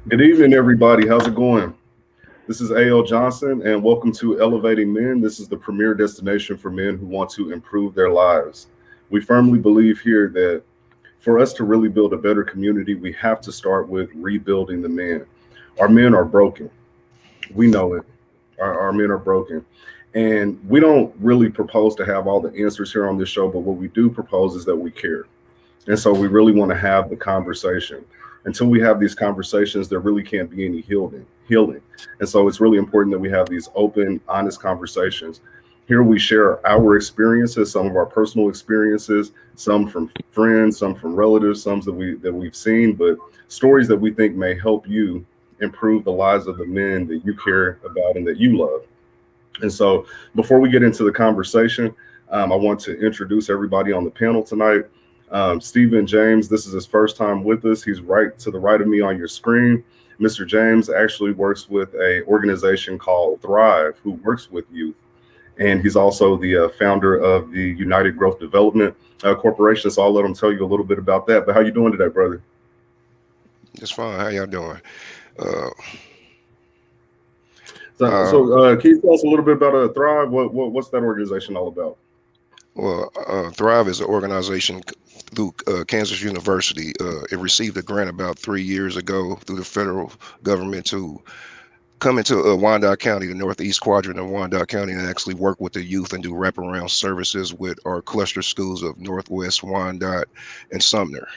Good evening, everybody. How's it going? This is A.L. Johnson, and welcome to Elevating Men. This is the premier destination for men who want to improve their lives. We firmly believe here that for us to really build a better community, we have to start with rebuilding the men. Our men are broken. We know it. Our men are broken. And we don't really propose to have all the answers here on this show, but what we do propose is that we care. And so we really want to have the conversation. Until we have these conversations, there really can't be any healing. And so it's really important that we have these open, honest conversations. Here we share our experiences, some of our personal experiences, some from friends, some from relatives, some that we've seen, but stories that we think may help you improve the lives of the men that you care about and that you love. And so before we get into the conversation, I want to introduce everybody on the panel tonight. Stephen James, this is his first time with us. He's right to the right of me on your screen. Mr. James actually works with a organization called Thrive, who works with youth. And he's also the founder of the United Growth Development Corporation. So I'll let him tell you a little bit about that. But how you doing today, brother? It's fine. How y'all doing? Uh, Can you tell us a little bit about Thrive? What's that organization all about? Thrive is an organization through Kansas University. It received a grant about 3 years ago through the federal government to come into Wyandotte County, the northeast quadrant of Wyandotte County, and actually work with the youth and do wraparound services with our cluster schools of Northwest Wyandotte and Sumner.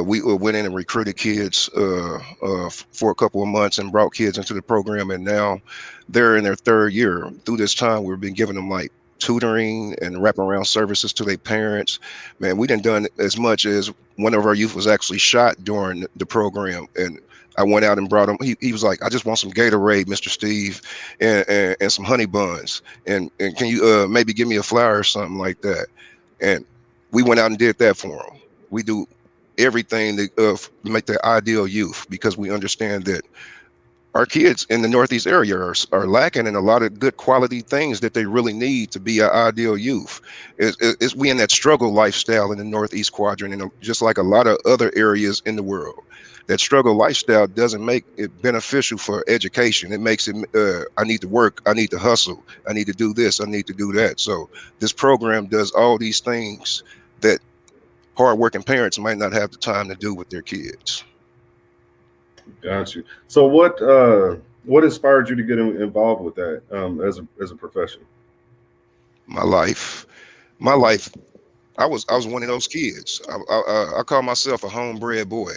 We went in and recruited kids for a couple of months and brought kids into the program, and now they're in their third year. Through this time, we've been giving them like tutoring and wraparound services to their parents. Man, we done as much as one of our youth was actually shot during the program, and I went out and brought him. He was like, "I just want some Gatorade, Mr. Steve, and some honey buns, and can you maybe give me a flower or something like that?" And we went out and did that for him. We do everything to make the ideal youth, because we understand that our kids in the Northeast area are lacking in a lot of good quality things that they really need to be an ideal youth. It's we in that struggle lifestyle in the Northeast quadrant, and just like a lot of other areas in the world. That struggle lifestyle doesn't make it beneficial for education. It makes it, I need to work, I need to hustle, I need to do this, I need to do that. So this program does all these things that hardworking parents might not have the time to do with their kids. Got you. So what inspired you to get involved with that as a profession? My life, my life. I was one of those kids. I call myself a homebred boy.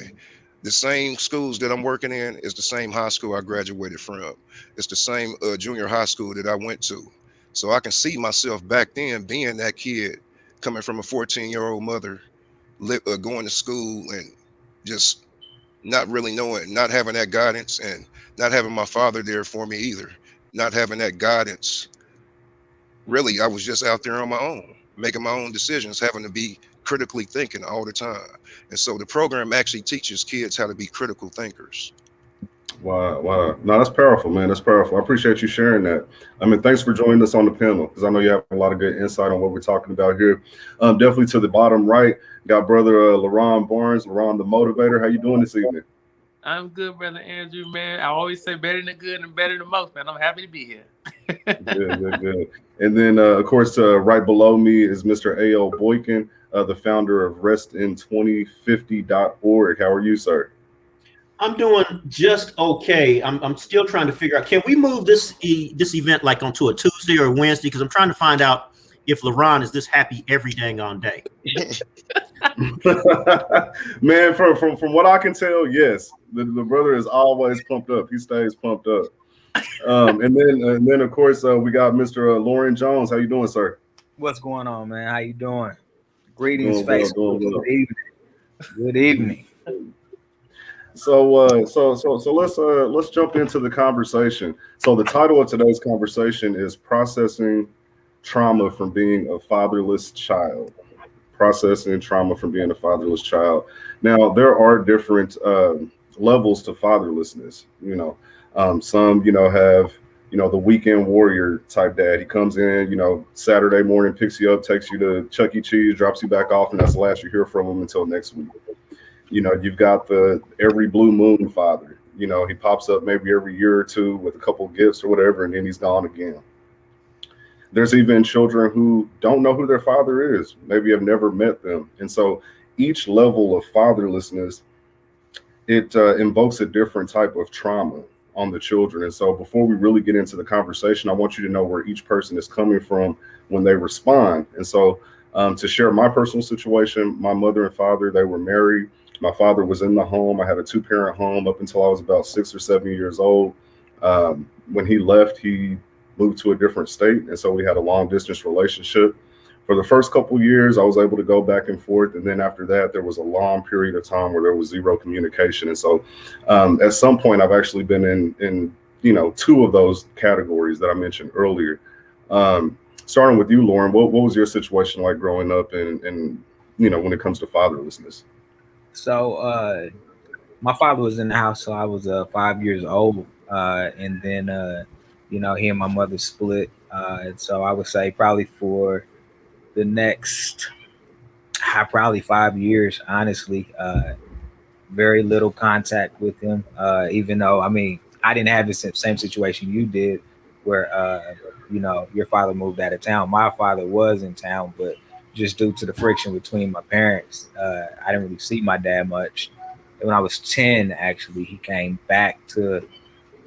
The same schools that I'm working in is the same high school I graduated from. It's the same junior high school that I went to. So I can see myself back then being that kid coming from a 14-year-old mother, going to school and just not really knowing, not having that guidance, and not having my father there for me either. Not having that guidance. Really, I was just out there on my own, making my own decisions, having to be critically thinking all the time. And so the program actually teaches kids how to be critical thinkers. Wow, wow. No, that's powerful, man. That's powerful. I appreciate you sharing that. I mean, thanks for joining us on the panel because I know you have a lot of good insight on what we're talking about here. Definitely to the bottom right, got brother LaRon Barnes, LaRon the Motivator. How you doing this evening? I'm good, brother Andrew, man. I always say better than good and better than most, man. I'm happy to be here. Good, good, good. And then, of course, right below me is Mr. A.L. Boykin, the founder of restin2050.org. How are you, sir? I'm doing just okay. I'm still trying to figure out, can we move this event like onto a Tuesday or a Wednesday? Because I'm trying to find out if LaRon is this happy every dang on day. Man, from what I can tell, yes, the brother is always pumped up. He stays pumped up. And then of course we got Mr. Lauren Jones. How you doing, sir? What's going on, man? How you doing? Greetings, Doing well, Facebook. doing well. Good evening. Good evening. So let's jump into the conversation. So the title of today's conversation is processing trauma from being a fatherless child. Processing trauma from being a fatherless child. Now there are different levels to fatherlessness. Some have the weekend warrior type dad. He comes in, Saturday morning, picks you up, takes you to Chuck E. Cheese, drops you back off, and that's the last you hear from him until next week. You've got the every blue moon father. He pops up maybe every year or two with a couple gifts or whatever, and then he's gone again. There's even children who don't know who their father is, maybe have never met them. And so each level of fatherlessness, it invokes a different type of trauma on the children. And so before we really get into the conversation, I want you to know where each person is coming from when they respond. And so to share my personal situation, my mother and father, they were married. My father was in the home. I had a 2-parent home up until I was about 6 or 7 years old. When he left, he moved to a different state. And so we had a long distance relationship. For the first couple of years, I was able to go back and forth. And then after that, there was a long period of time where there was zero communication. And so at some point, I've actually been in 2 of those categories that I mentioned earlier. Starting with you, Lauren, what was your situation like growing up and when it comes to fatherlessness? So my father was in the house, so I was 5 years old, and then he and my mother split. And so I would say probably for the next probably 5 years, honestly, very little contact with him. Even though I didn't have the same situation you did, where your father moved out of town. My father was in town, but just due to the friction between my parents, I didn't really see my dad much. And when I was 10, actually, he came back to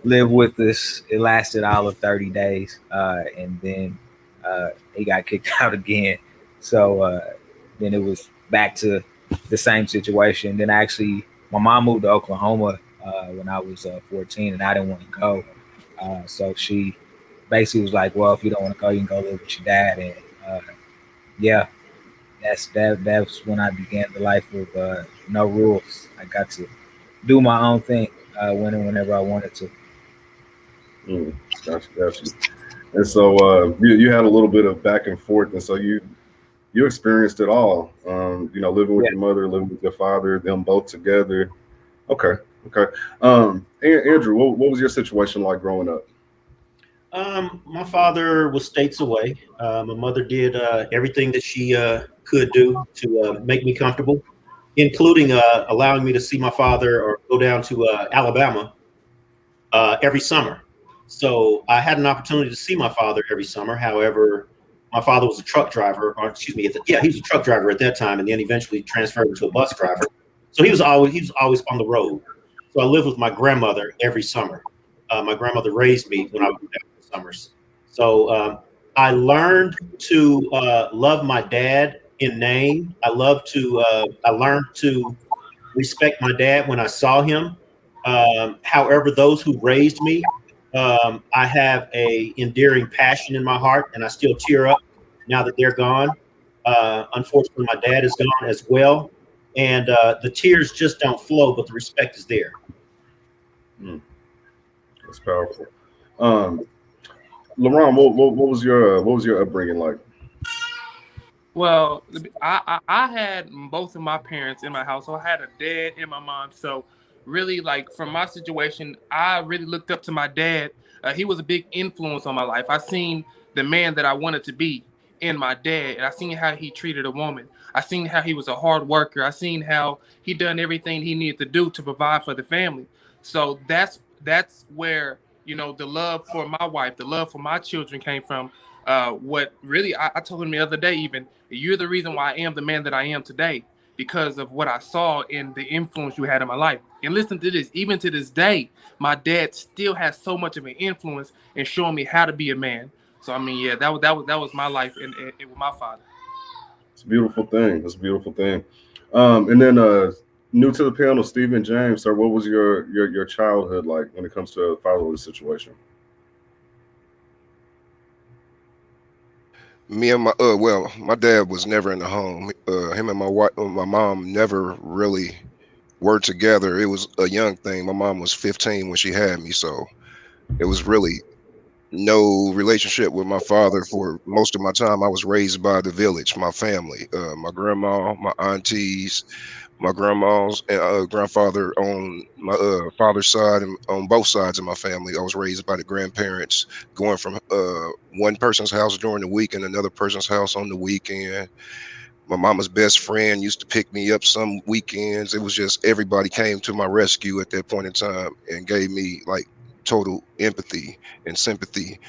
live with us. It lasted all of 30 days, and then he got kicked out again. So then it was back to the same situation. Then actually, my mom moved to Oklahoma when I was 14, and I didn't want to go. So she basically was like, "Well, if you don't want to go, you can go live with your dad." And yeah, that's when I began the life of no rules. I got to do my own thing when and whenever I wanted to. Gotcha. And so you had a little bit of back and forth, and so you experienced it all. Living with Yeah. your mother, living with your father, them both together. Okay. Andrew, what was your situation like growing up? My father was states away. My mother did everything that she could do to make me comfortable, including allowing me to see my father or go down to Alabama every summer. So I had an opportunity to see my father every summer. However, my father was a truck driver, or excuse me, he was a truck driver at that time, and then eventually transferred into a bus driver. So he was always on the road. So I lived with my grandmother every summer. My grandmother raised me when I was down in the summers. So I learned to love my dad in name. I learned to respect my dad when I saw him. However, those who raised me, I have a endearing passion in my heart, and I still tear up now that they're gone. Unfortunately, my dad is gone as well, and the tears just don't flow, but the respect is there. That's powerful. Um, LaRon, what was your upbringing like? Well, I had both of my parents in my house. So I had a dad and my mom. So really, like from my situation, I really looked up to my dad. He was a big influence on my life. I seen the man that I wanted to be in my dad, and I seen how he treated a woman. I seen how he was a hard worker. I seen how he done everything he needed to do to provide for the family. So that's where the love for my wife, the love for my children came from. What really I told him the other day, even you're the reason why I am the man that I am today, because of what I saw and the influence you had in my life. And listen to this, even to this day, my dad still has so much of an influence in showing me how to be a man. So I mean, yeah, that was my life and with my father. It's a beautiful thing. It's a beautiful thing. And then new to the panel, Stephen James, sir, what was your childhood like when it comes to a fatherless situation? Me and my dad was never in the home. Him and my wife, my mom never really were together. It was a young thing. My mom was 15 when she had me, so it was really no relationship with my father for most of my time. I was raised by the village, my family, my grandma, my aunties, my grandma's and grandfather on my father's side, and on both sides of my family. I was raised by the grandparents, going from one person's house during the week and another person's house on the weekend. My mama's best friend used to pick me up some weekends. It was just everybody came to my rescue at that point in time and gave me like total empathy and sympathy.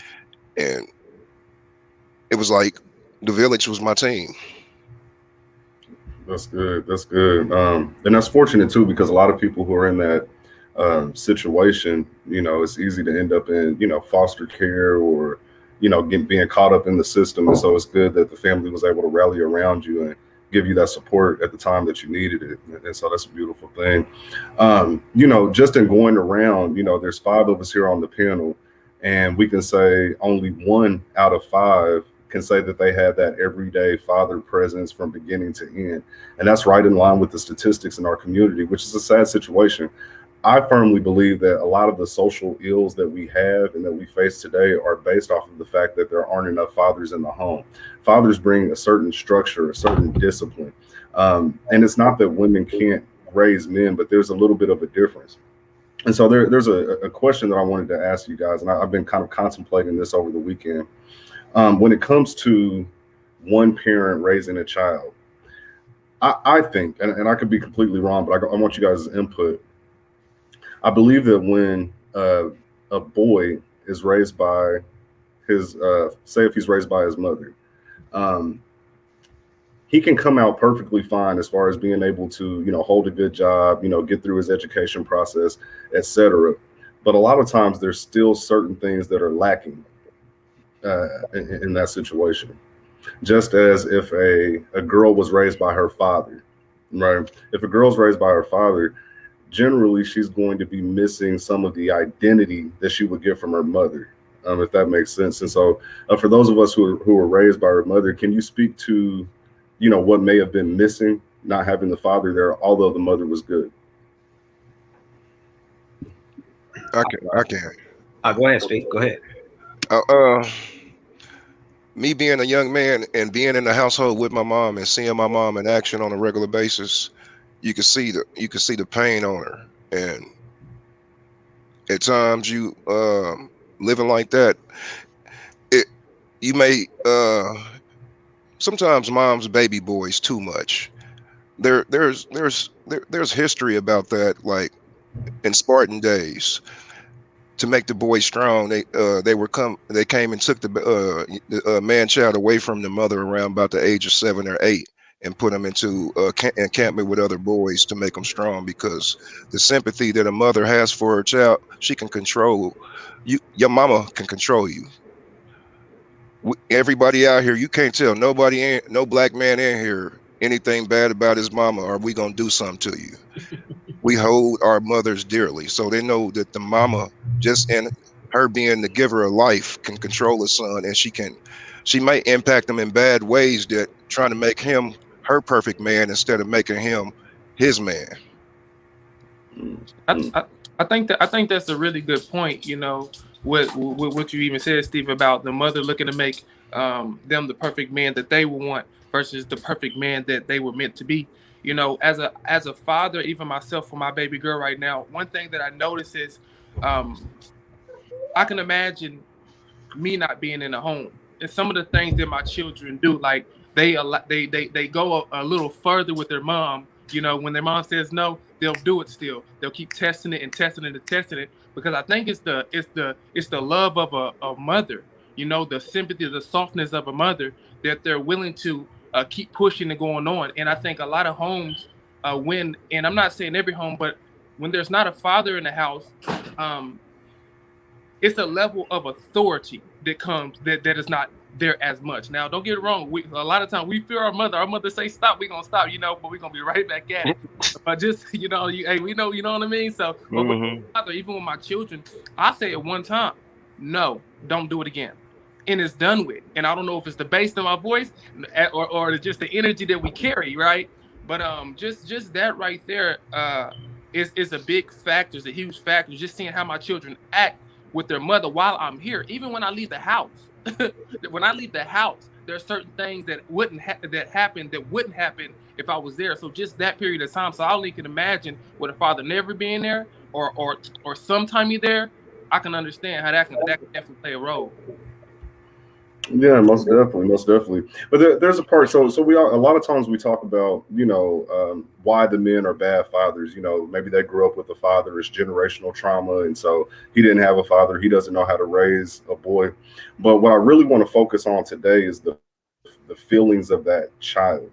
And it was like the village was my team. That's good. That's good. And that's fortunate too, because a lot of people who are in that situation, it's easy to end up in, foster care or, being caught up in the system. And so it's good that the family was able to rally around you and give you that support at the time that you needed it. And so that's a beautiful thing. Just in going around, there's five of us here on the panel, and we can say only one out of five can say that they had that everyday father presence from beginning to end. And that's right in line with the statistics in our community, which is a sad situation. I firmly believe that a lot of the social ills that we have and that we face today are based off of the fact that there aren't enough fathers in the home. Fathers bring a certain structure, a certain discipline. And it's not that women can't raise men, but there's a little bit of a difference. And so there's a question that I wanted to ask you guys, and I've been kind of contemplating this over the weekend. When it comes to one parent raising a child, I think, and I could be completely wrong, but I want you guys' input. I believe that when a boy is raised by his, say if he's raised by his mother, um, he can come out perfectly fine as far as being able to, hold a good job, get through his education process, etc. But a lot of times there's still certain things that are lacking in that situation. Just as if a girl was raised by her father, right? If a girl's raised by her father, generally she's going to be missing some of the identity that she would get from her mother, if that makes sense. And so, for those of us who were raised by her mother, can you speak to, what may have been missing, not having the father there, although the mother was good? I can. Go ahead, Steve. Go ahead. Uh, uh, Me being a young man and being in the household with my mom and seeing my mom in action on a regular basis, you could see the pain on her. And at times you living like that, it you may sometimes moms baby boys too much. There's history about that, like in Spartan days. To make the boys strong, they came and took the man child away from the mother around about the age of 7 or 8, and put them into encampment with other boys to make them strong, because the sympathy that a mother has for her child, she can control you. Your mama can control you. Everybody out here, you can't tell no black man in here anything bad about his mama, or we gonna do something to you. We hold our mothers dearly, so they know that the mama, just in her being the giver of life, can control a son, and she might impact him in bad ways, that trying to make him her perfect man instead of making him his man. I, I, I think that's a really good point. What you even said, Steve, about the mother looking to make them the perfect man that they would want versus the perfect man that they were meant to be. As a father, even myself for my baby girl right now, one thing that I notice is um, I can imagine me not being in the home. And some of the things that my children do, like they go a little further with their mom. When their mom says no, they'll do it still. They'll keep testing it and testing it and testing it, because I think it's the love of a mother. The sympathy, the softness of a mother, that they're willing to keep pushing and going on. And I think a lot of homes, and I'm not saying every home, but when there's not a father in the house, um, it's a level of authority that comes that is not there as much. Now, don't get it wrong. A lot of times we fear our mother. Our mother say stop, we gonna stop, but we gonna be right back at it. But just hey, we know, you know what I mean. So, but with Hmm. my father, even with my children, I say it one time, no, don't do it again, and it's done with. And I don't know if it's the bass in my voice, or it's just the energy that we carry, right? But just that right there, is a big factor. It's a huge factor. Just seeing how my children act with their mother while I'm here. Even when I leave the house, when I leave the house, there are certain things that wouldn't happen if I was there. So just that period of time. So I only can imagine with a father never being there or sometime you there. I can understand how that can definitely play a role. Yeah, most definitely, most definitely. But there's a part. So we all, a lot of times we talk about why the men are bad fathers. Maybe they grew up with a father, it's generational trauma, and so he didn't have a father. He doesn't know how to raise a boy. But what I really want to focus on today is the feelings of that child.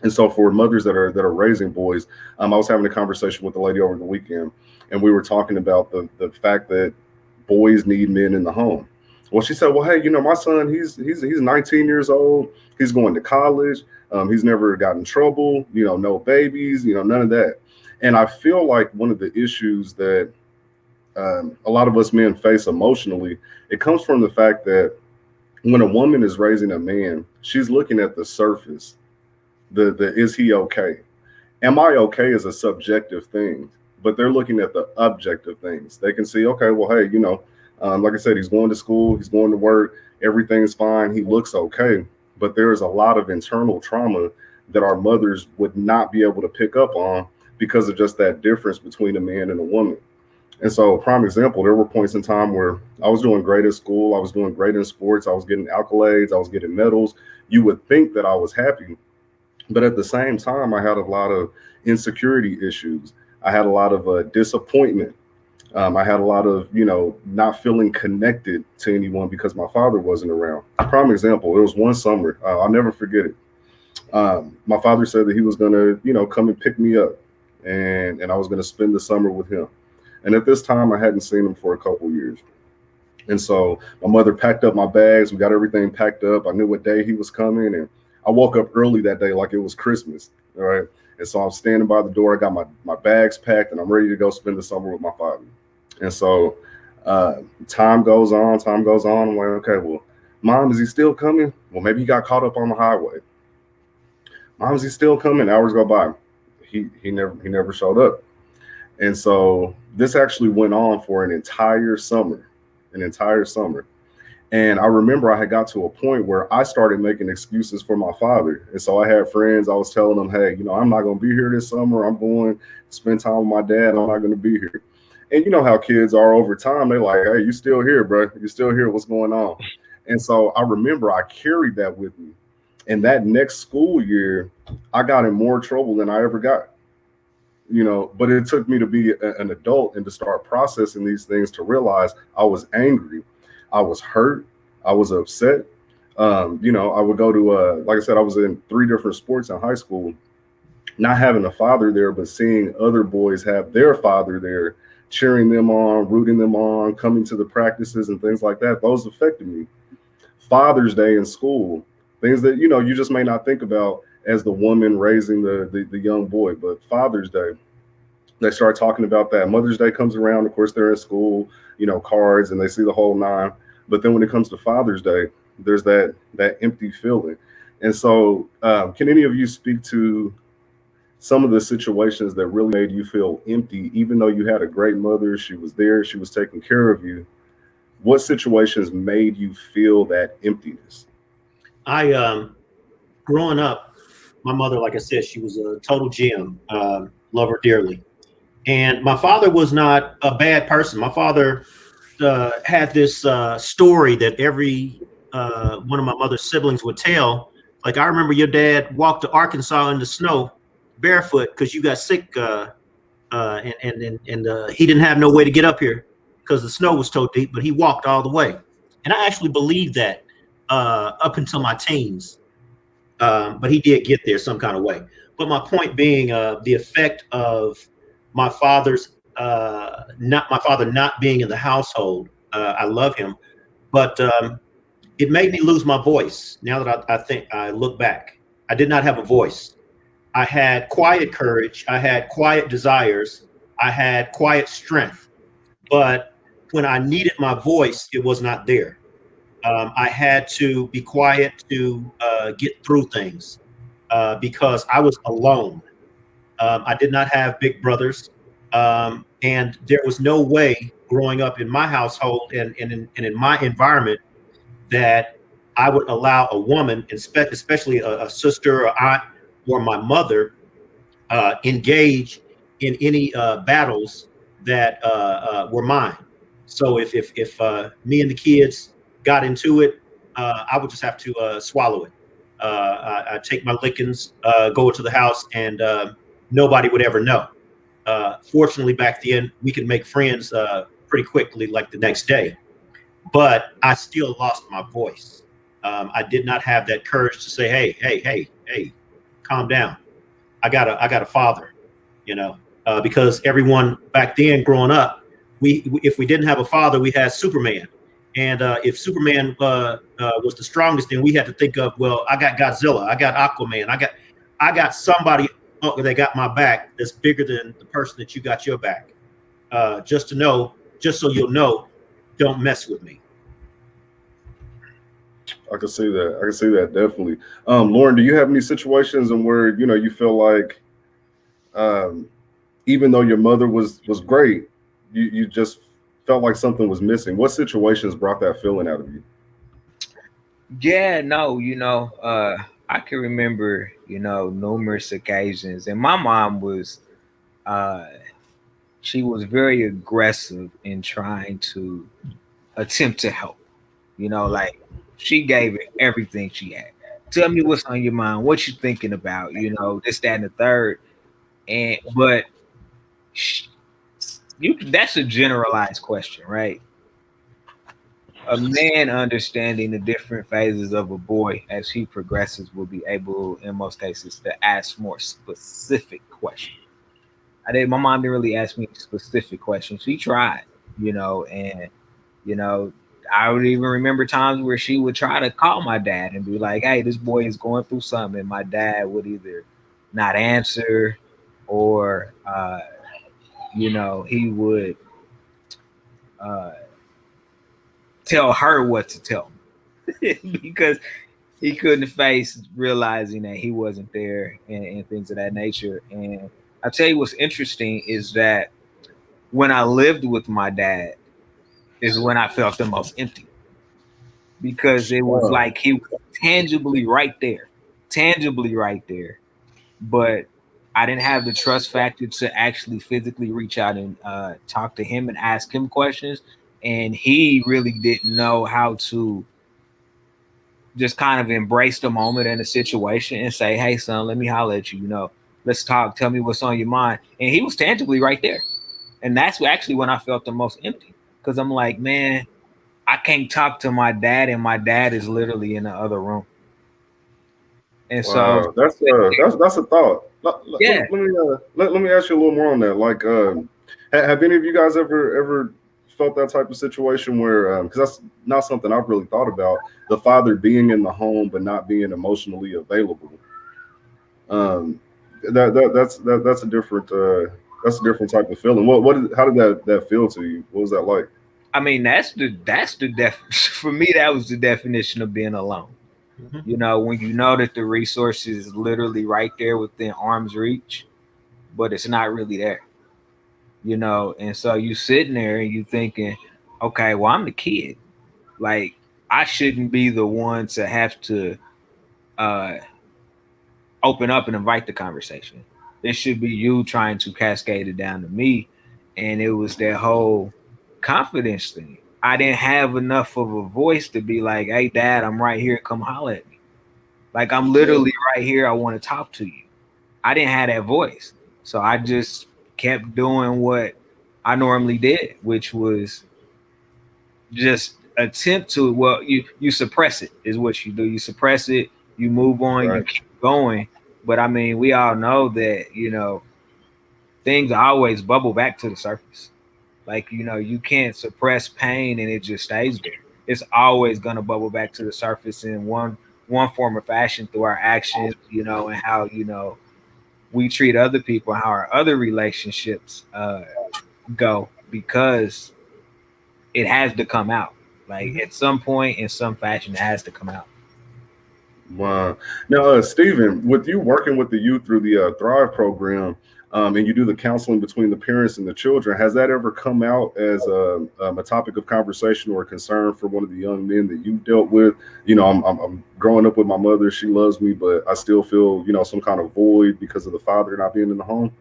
And so for mothers that are raising boys, I was having a conversation with a lady over the weekend, and we were talking about the fact that boys need men in the home. Well, she said, "Well, hey, my son, he's 19 years old. He's going to college. He's never gotten in trouble. No babies. None of that." And I feel like one of the issues that a lot of us men face emotionally, it comes from the fact that when a woman is raising a man, she's looking at the surface. The is he okay? Am I okay is a subjective thing, but they're looking at the objective things. They can see, okay, well, hey, like I said, he's going to school, he's going to work, everything's fine, he looks okay. But there is a lot of internal trauma that our mothers would not be able to pick up on because of just that difference between a man and a woman. And so, prime example, there were points in time where I was doing great at school, I was doing great in sports, I was getting accolades, I was getting medals. You would think that I was happy, but at the same time, I had a lot of insecurity issues. I had a lot of disappointment. I had a lot of, not feeling connected to anyone because my father wasn't around. Prime example, it was one summer. I'll never forget it. My father said that he was going to, come and pick me up, and I was going to spend the summer with him. And at this time, I hadn't seen him for a couple years. And so my mother packed up my bags. We got everything packed up. I knew what day he was coming. And I woke up early that day like it was Christmas. All right. And so I'm standing by the door. I got my bags packed and I'm ready to go spend the summer with my father. And so time goes on. I'm like, okay, well, Mom, is he still coming? Well, maybe he got caught up on the highway. Mom, is he still coming? Hours go by. He never showed up. And so this actually went on for an entire summer. And I remember I had got to a point where I started making excuses for my father. And so I had friends, I was telling them, hey, I'm not going to be here this summer. I'm going to spend time with my dad. I'm not going to be here. And you know how kids are over time. They're like, hey, you still here, bro. You still here. What's going on? And so I remember I carried that with me. And that next school year, I got in more trouble than I ever got. But it took me to be an adult and to start processing these things to realize I was angry, I was hurt, I was upset. I would go to, like I said, I was in 3 different sports in high school, not having a father there, but seeing other boys have their father there, cheering them on, rooting them on, coming to the practices and things like that. Those affected me. Father's Day in school, things that, you just may not think about as the woman raising the young boy. But Father's Day, they start talking about that. Mother's Day comes around, of course, they're in school, cards, and they see the whole 9. But then when it comes to Father's Day, there's that empty feeling. And so can any of you speak to some of the situations that really made you feel empty, even though you had a great mother, she was there, she was taking care of you? What situations made you feel that emptiness? Growing up, my mother, like I said, she was a total gem. Love her dearly. And my father was not a bad person. My father had this story that every one of my mother's siblings would tell. Like, I remember your dad walked to Arkansas in the snow barefoot because you got sick, and he didn't have no way to get up here because the snow was so deep, but he walked all the way. And I actually believed that up until my teens. But he did get there some kind of way. But my point being, the effect of my father's not being in the household. I love him, but it made me lose my voice. Now that I think I look back, I did not have a voice. I had quiet courage. I had quiet desires. I had quiet strength. But when I needed my voice, it was not there. I had to be quiet to get through things because I was alone. I did not have big brothers, and there was no way growing up in my household and in my environment that I would allow a woman, especially a sister or aunt or my mother, engage in any battles that were mine. So if me and the kids got into it, I would just have to swallow it. I take my lickings, go to the house, and nobody would ever know. Fortunately, back then we could make friends pretty quickly, like the next day. But I still lost my voice. I did not have that courage to say, "Hey, hey, hey, hey, calm down. I got a father." Because everyone back then growing up, if we didn't have a father, we had Superman, and if Superman was the strongest, then we had to think of, well, I got Godzilla, I got Aquaman, I got somebody that got my back that's bigger than the person that you got your back. Just so you'll know, don't mess with me. I can see that. I can see that definitely. Lauren, do you have any situations in where you feel like, um, even though your mother was great, you just felt like something was missing? What situations brought that feeling out of you? Yeah, no, I can remember, numerous occasions. And my mom was uh she was very aggressive in trying to attempt to help. Like she gave it everything she had. Tell me what's on your mind, what you thinking about, this, that, and the third. And but sh- that's a generalized question, right? A man understanding the different phases of a boy as he progresses will be able, in most cases, to ask more specific questions. My mom didn't really ask me specific questions. She tried, and you know, I would even remember times where she would try to call my dad and be like, "Hey, this boy is going through something." And my dad would either not answer, or he would uh, tell her what to tell me because he couldn't face realizing that he wasn't there, and things of that nature. And I'll tell you what's interesting is that when I lived with my dad is when I felt the most empty, because it was Wow. like he was tangibly right there, but I didn't have the trust factor to actually physically reach out and talk to him and ask him questions. And he really didn't know how to just kind of embrace the moment and the situation and say, "Hey, son, let me holler at you. Let's talk. Tell me what's on your mind." And he was tangibly right there. And that's actually when I felt the most empty, because I'm like, man, I can't talk to my dad, and my dad is literally in the other room. And so, Wow, that's a thought. yeah, Let me ask you a little more on that. Like, have any of you guys ever felt that type of situation where, because that's not something I've really thought about, the father being in the home but not being emotionally available. Um, that's a different type of feeling. How did that feel to you? What was that like? I mean, that's the for me, that was the definition of being alone. Mhm. When you know that the resource is literally right there within arm's reach, but it's not really there. And so you sitting there and you thinking, okay, well, I'm the kid. Like, I shouldn't be the one to have to uh open up and invite the conversation. This should be you trying to cascade it down to me. And it was that whole confidence thing. I didn't have enough of a voice to be like, "Hey, dad, I'm right here. Come holler at me." Like, I'm literally right here. I want to talk to you. I didn't have that voice. So I just kept doing what I normally did, which was just attempt to, well, you suppress it is what you do. You suppress it, you move on, you Right. keep going. But I mean, we all know that, things always bubble back to the surface. Like, you can't suppress pain and it just stays there. It's always gonna bubble back to the surface in one form or fashion through our actions, and how, we treat other people, how our other relationships go, because it has to come out. Like, Mhm. at some point, in some fashion, it has to come out. Wow. Now, Stephen, with you working with the youth through the Thrive program, and you do the counseling between the parents and the children, has that ever come out as a topic of conversation or a concern for one of the young men that you've dealt with? You know, I'm growing up with my mother; she loves me, but I still feel, you know, some kind of void because of the father not being in the home.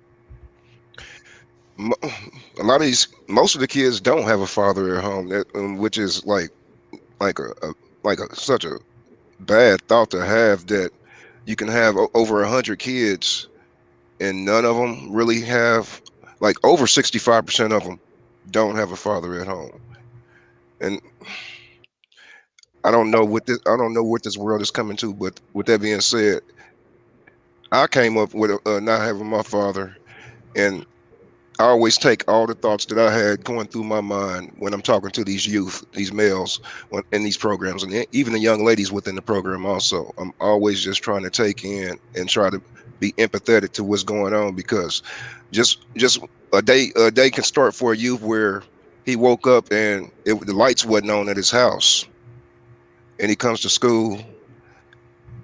Mo- A lot of these, most of the kids don't have a father at home, which is like a like a such a bad thought to have, that you can have over 100 kids and none of them really have, like over 65% of them don't have a father at home. And I don't know what this world is coming to. But with that being said, I came up with not having my father, and I always take all the thoughts that I had going through my mind when I'm talking to these youth, these males, in these programs, and even the young ladies within the program. Also, I'm always just trying to take in and try to be empathetic to what's going on, because just a day can start for a youth where he woke up and the lights wasn't on at his house, and he comes to school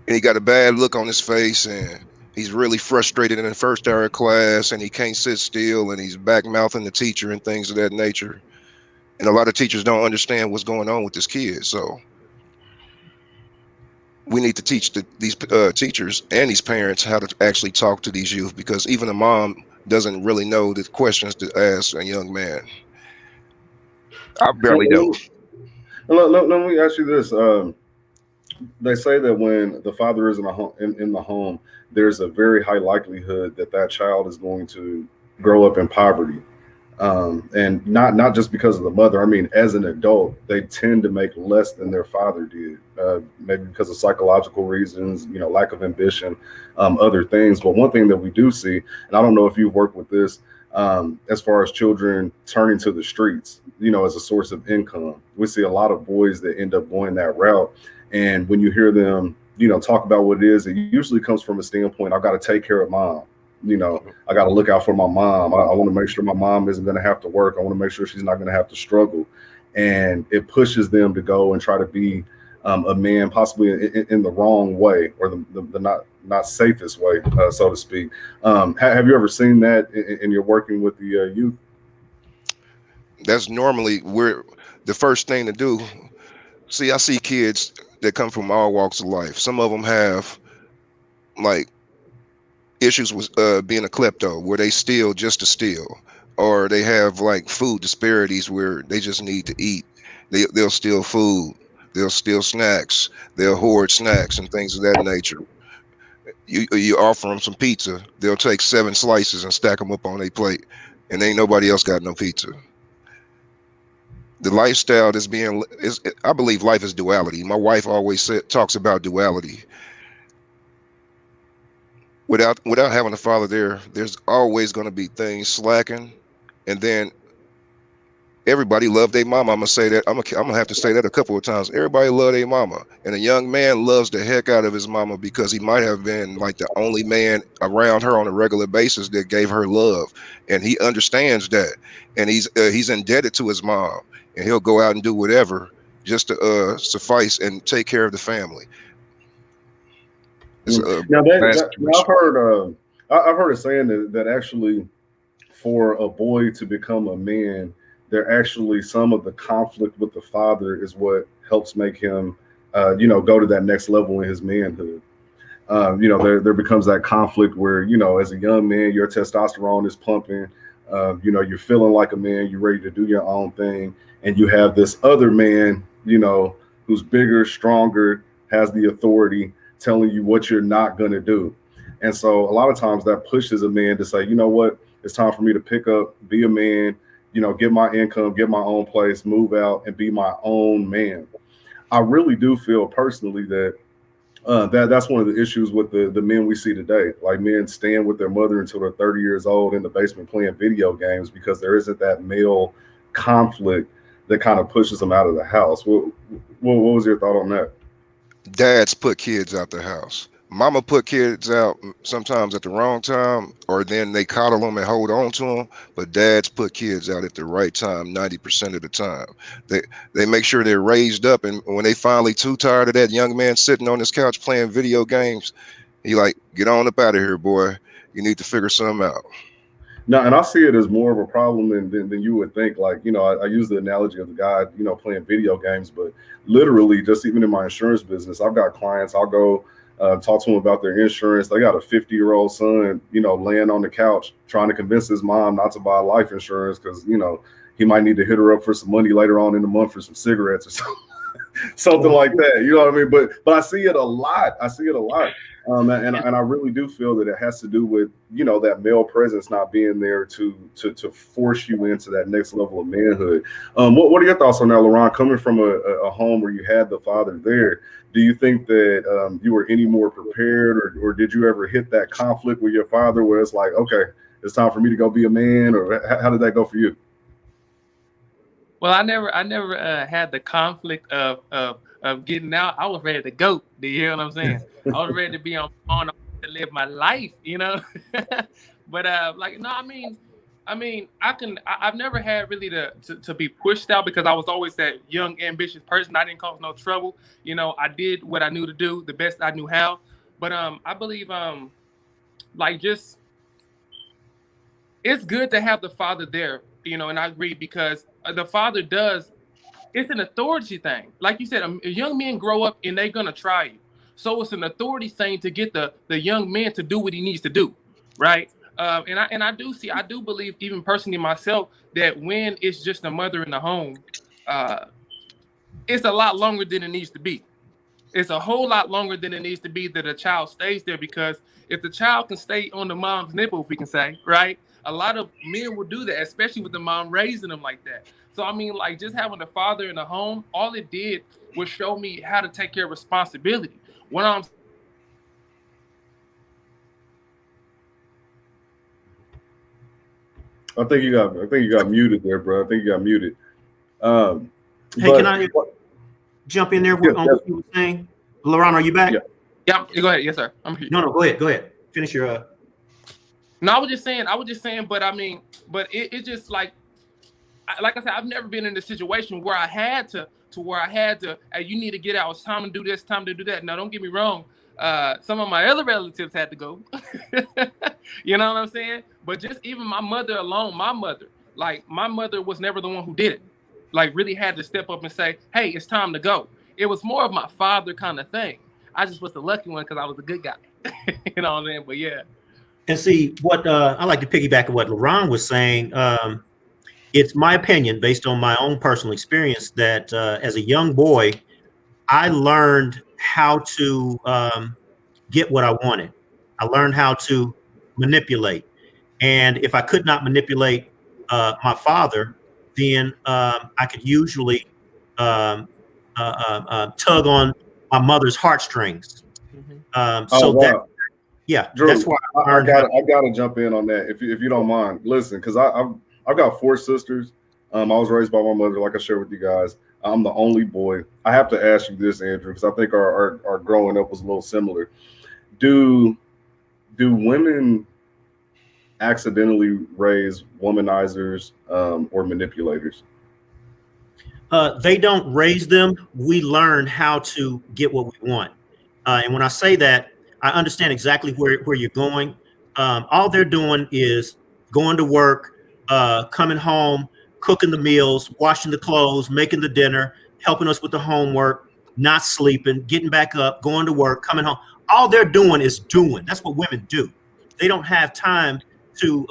and he got a bad look on his face, and he's really frustrated in the first hour of class, and he can't sit still, and he's back mouthing the teacher and things of that nature. And a lot of teachers don't understand what's going on with this kid. So we need to teach these teachers and these parents how to actually talk to these youth, because even a mom doesn't really know the questions to ask a young man. I Now, barely know. let me ask you this: they say that when the father is in the home, in the home, there's a very high likelihood that that child is going to grow up in poverty, and not just because of the mother. I mean, as an adult, they tend to make less than their father did, maybe because of psychological reasons, you know, lack of ambition, other things. But one thing that we do see, and I don't know if you've worked with this, as far as children turning to the streets, you know, as a source of income, we see a lot of boys that end up going that route. And when you hear them, you know, talk about what it is, it usually comes from a standpoint: I've got to take care of mom. You know, I got to look out for my mom. I want to make sure my mom isn't going to have to work. I want to make sure she's not going to have to struggle. And it pushes them to go and try to be a man, possibly in the wrong way, or the not safest way, so to speak. Have you ever seen that in your working with the youth? That's normally where the first thing to do. See, I see kids that come from all walks of life. Some of them have like issues with being a klepto, where they steal just to steal, or they have like food disparities where they just need to eat. They'll steal food, they'll steal snacks, they'll hoard snacks and things of that nature. You offer them some pizza, they'll take 7 slices and stack them up on their plate, and ain't nobody else got no pizza. The lifestyle that's being is, I believe life is duality. My wife always talks about duality. Without having a father there, there's always going to be things slacking, and then everybody love their mama. I'm gonna say that. I'm gonna have to say that a couple of times. Everybody love their mama, and a young man loves the heck out of his mama because he might have been like the only man around her on a regular basis that gave her love, and he understands that, and he's indebted to his mom, and he'll go out and do whatever just to suffice and take care of the family. It's Mm. a Now bad I've situation. heard I've heard a saying that actually, for a boy to become a man, there actually some of the conflict with the father is what helps make him, you know, go to that next level in his manhood. You know, there becomes that conflict where, you know, as a young man, your testosterone is pumping. You know, you're feeling like a man. You're ready to do your own thing, and you have this other man, you know, who's bigger, stronger, has the authority, telling you what you're not going to do. And so, a lot of times, that pushes a man to say, you know what, it's time for me to pick up, be a man, you know, get my income, get my own place, move out, and be my own man. I really do feel personally that that's one of the issues with the men we see today. Like, men stand with their mother until they're 30 years old in the basement playing video games because there isn't that male conflict that kind of pushes them out of the house. What was your thought on that? Dads put kids out the house. Mama put kids out sometimes at the wrong time, or then they coddle them and hold on to them. But dads put kids out at the right time 90% of the time. They they make sure they're raised up, and when they finally too tired of that young man sitting on his couch playing video games, he like, get on up out of here, boy. You need to figure something out. No, and I see it as more of a problem than you would think. Like, I use the analogy of the guy, playing video games, but literally, just even in my insurance business, I've got clients. I'll go talk to them about their insurance. They got a 50-year-old son, laying on the couch trying to convince his mom not to buy life insurance because, he might need to hit her up for some money later on in the month for some cigarettes or something. Something like that. You know what I mean? But I see it a lot. I see it a lot. And I really do feel that it has to do with that male presence not being there to force you into that next level of manhood. What are your thoughts on that, Laurent? Coming from a home where you had the father there, do you think that you were any more prepared, or did you ever hit that conflict with your father where it's like, okay, it's time for me to go be a man, or how did that go for you? Well, I never had the conflict of getting out. I was ready to go. Do you hear what I'm saying? I was ready to be on to live my life, But like, no, I've never had really to be pushed out because I was always that young, ambitious person. I didn't cause no trouble. I did what I knew to do, the best I knew how. But I believe like just it's good to have the father there, and I agree because the father does. It's an authority thing. Like you said, young men grow up and they're gonna try you. So it's an authority thing to get the young man to do what he needs to do, right? I do believe, even personally myself, that when it's just a mother in the home, uh, it's a lot longer than it needs to be. It's a whole lot longer than it needs to be that a child stays there, because if the child can stay on the mom's nipple, if we can say, right, a lot of men will do that, especially with the mom raising them like that. So like just having the father in the home, all it did was show me how to take care of responsibility. When I'm I think you got muted there, bro. I think you got muted. Um, Hey, can but I jump in there yeah, on what you were saying? Laurent, are you back? yeah. Yeah, go ahead. Yes, sir. I'm here. No, go ahead. Go ahead. Finish your. No, I was just saying, but it just like I said, I've never been in a situation where I had to, hey, you need to get out. It's time to do this, time to do that. Now, don't get me wrong. Some of my other relatives had to go. You know what I'm saying? But just even my mother alone, my mother was never the one who did it. Like, really had to step up and say, hey, it's time to go. It was more of my father kind of thing. I just was the lucky one because I was a good guy. You know what I'm saying? But yeah. And see what I like to piggyback on what Laurent was saying. It's my opinion, based on my own personal experience, that as a young boy, I learned how to get what I wanted. I learned how to manipulate. And if I could not manipulate my father, then I could usually um, tug on my mother's heartstrings. Oh So that, wow, yeah, Drew, that's why I I learned how. gotta jump in on that if you don't mind. Listen, because I've got four sisters. I was raised by my mother, like I shared with you guys. I'm the only boy. I have to ask you this, Andrew, because I think our growing up was a little similar. Do do women accidentally raise womanizers or manipulators? They don't raise them. We learn how to get what we want. And when I say that, I understand exactly where you're going. All they're doing is going to work, coming home, cooking the meals, washing the clothes, making the dinner, helping us with the homework, not sleeping, getting back up, going to work, coming home. All they're doing is doing. That's what women do. They don't have time to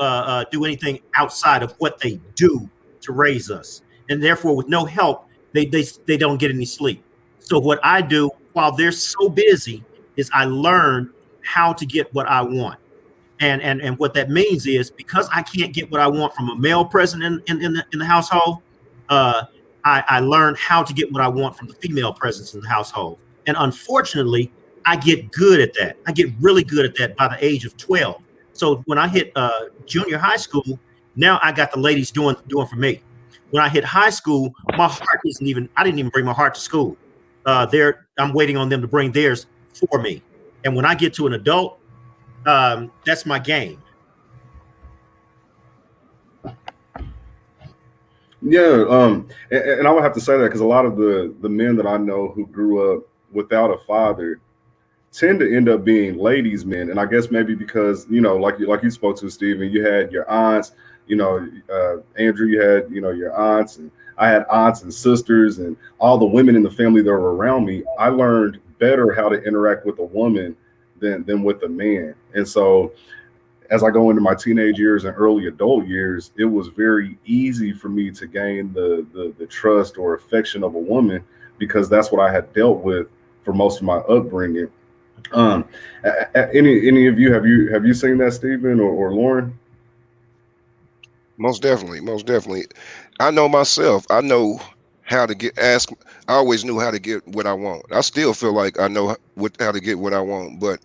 do anything outside of what they do to raise us, and therefore, with no help, they don't get any sleep. So what I do while they're so busy is I learn how to get what I want. And what that means is, because I can't get what I want from a male present in the household, uh, I learn how to get what I want from the female presence in the household. And unfortunately, I get good at that. I get really good at that by the age of 12. So when I hit junior high school, now I got the ladies doing for me. When I hit high school, my heart isn't even. I didn't even bring my heart to school. I'm waiting on them to bring theirs for me. And when I get to an adult, that's my game. Yeah, and I would have to say that because a lot of the men that I know who grew up without a father tend to end up being ladies' men, and I guess maybe because like you spoke to Stephen, you had your aunts, Andrew, you had your aunts, and I had aunts and sisters, and all the women in the family that were around me. I learned better how to interact with a woman than with a man, and so as I go into my teenage years and early adult years, it was very easy for me to gain the trust or affection of a woman because that's what I had dealt with for most of my upbringing. Um, any of you have you seen that, Stephen or Lauren? Most definitely, most definitely. I know myself. I know how to get ask. I always knew how to get what I want. I still feel like I know how to get what I want, but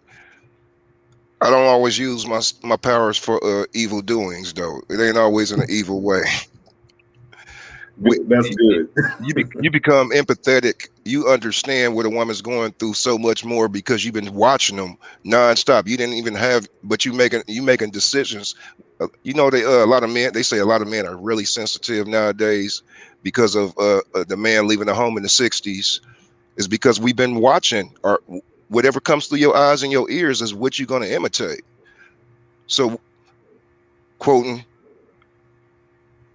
I don't always use my powers for evil doings. Though it ain't always in an evil way. We, That's good. you become empathetic. You understand what a woman's going through so much more because you've been watching them nonstop. You didn't even have, but you making decisions. A lot of men. They say a lot of men are really sensitive nowadays because of the man leaving the home in the '60s. Is because we've been watching, or whatever comes through your eyes and your ears is what you're going to imitate. So, quoting,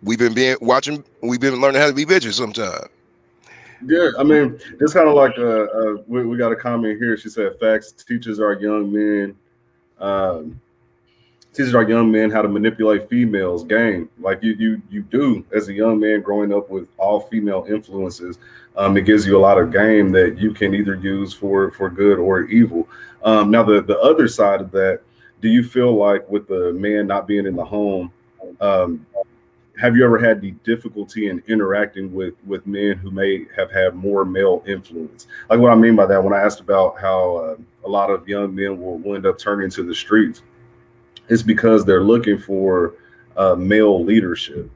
we've been learning how to be bitches sometimes. Yeah, I mean, it's kind of like we got a comment here. She said, "Facts teaches our young men." Um, Teaches our young men how to manipulate females game like you do as a young man growing up with all female influences. It gives you a lot of game that you can either use for good or evil. Now the other side of that, do you feel like with the man not being in the home, um, have you ever had the difficulty in interacting with men who may have had more male influence? Like what I mean by that, when I asked about how a lot of young men will end up turning to the streets, it's because they're looking for male leadership.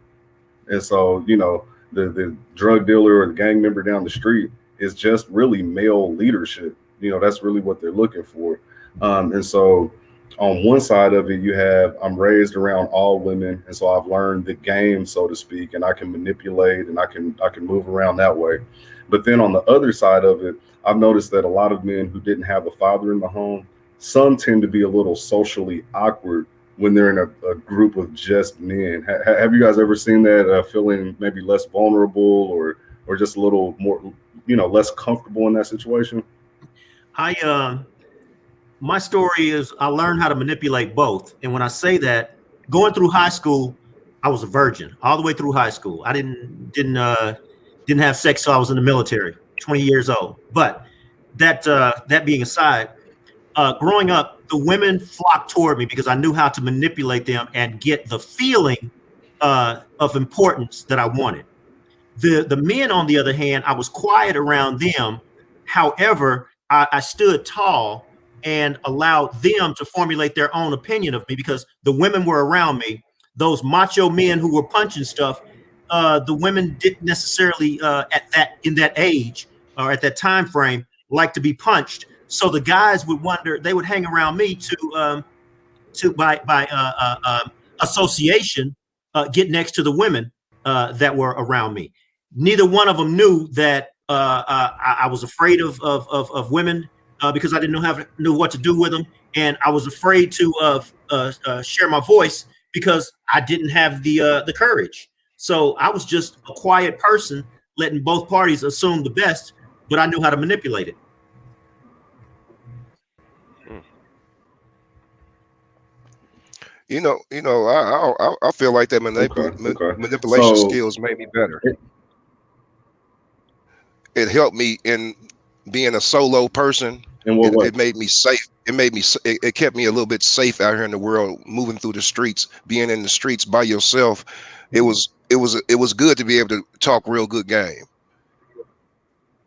And so, the drug dealer or the gang member down the street is just really male leadership. That's really what they're looking for. And so, on one side of it, you have I'm raised around all women, and so I've learned the game, so to speak, and I can manipulate and I can move around that way. But then on the other side of it, I've noticed that a lot of men who didn't have a father in the home, some tend to be a little socially awkward when they're in a group of just men. Have you guys ever seen that, feeling maybe less vulnerable or just a little more, less comfortable in that situation? I My story is I learned how to manipulate both. And when I say that, going through high school, I was a virgin all the way through high school. I didn't have sex till I was in the military, 20 years old. But that being aside, growing up, the women flocked toward me because I knew how to manipulate them and get the feeling of importance that I wanted. The men, on the other hand, I was quiet around them. However, I stood tall and allowed them to formulate their own opinion of me because the women were around me. Those macho men who were punching stuff, the women didn't necessarily at that in that age or at that time frame like to be punched. So the guys would wonder. They would hang around me to by association get next to the women that were around me. Neither one of them knew that I was afraid of women because I didn't know what to do with them, and I was afraid to share my voice because I didn't have the courage. So I was just a quiet person, letting both parties assume the best, but I knew how to manipulate it. Mm. I feel like that Okay, okay. manipulation So, skills made me better. it, It helped me in being a solo person. in what way? It made me safe. It kept me a little bit safe out here in the world, moving through the streets, being in the streets by yourself. It was good to be able to talk real good game.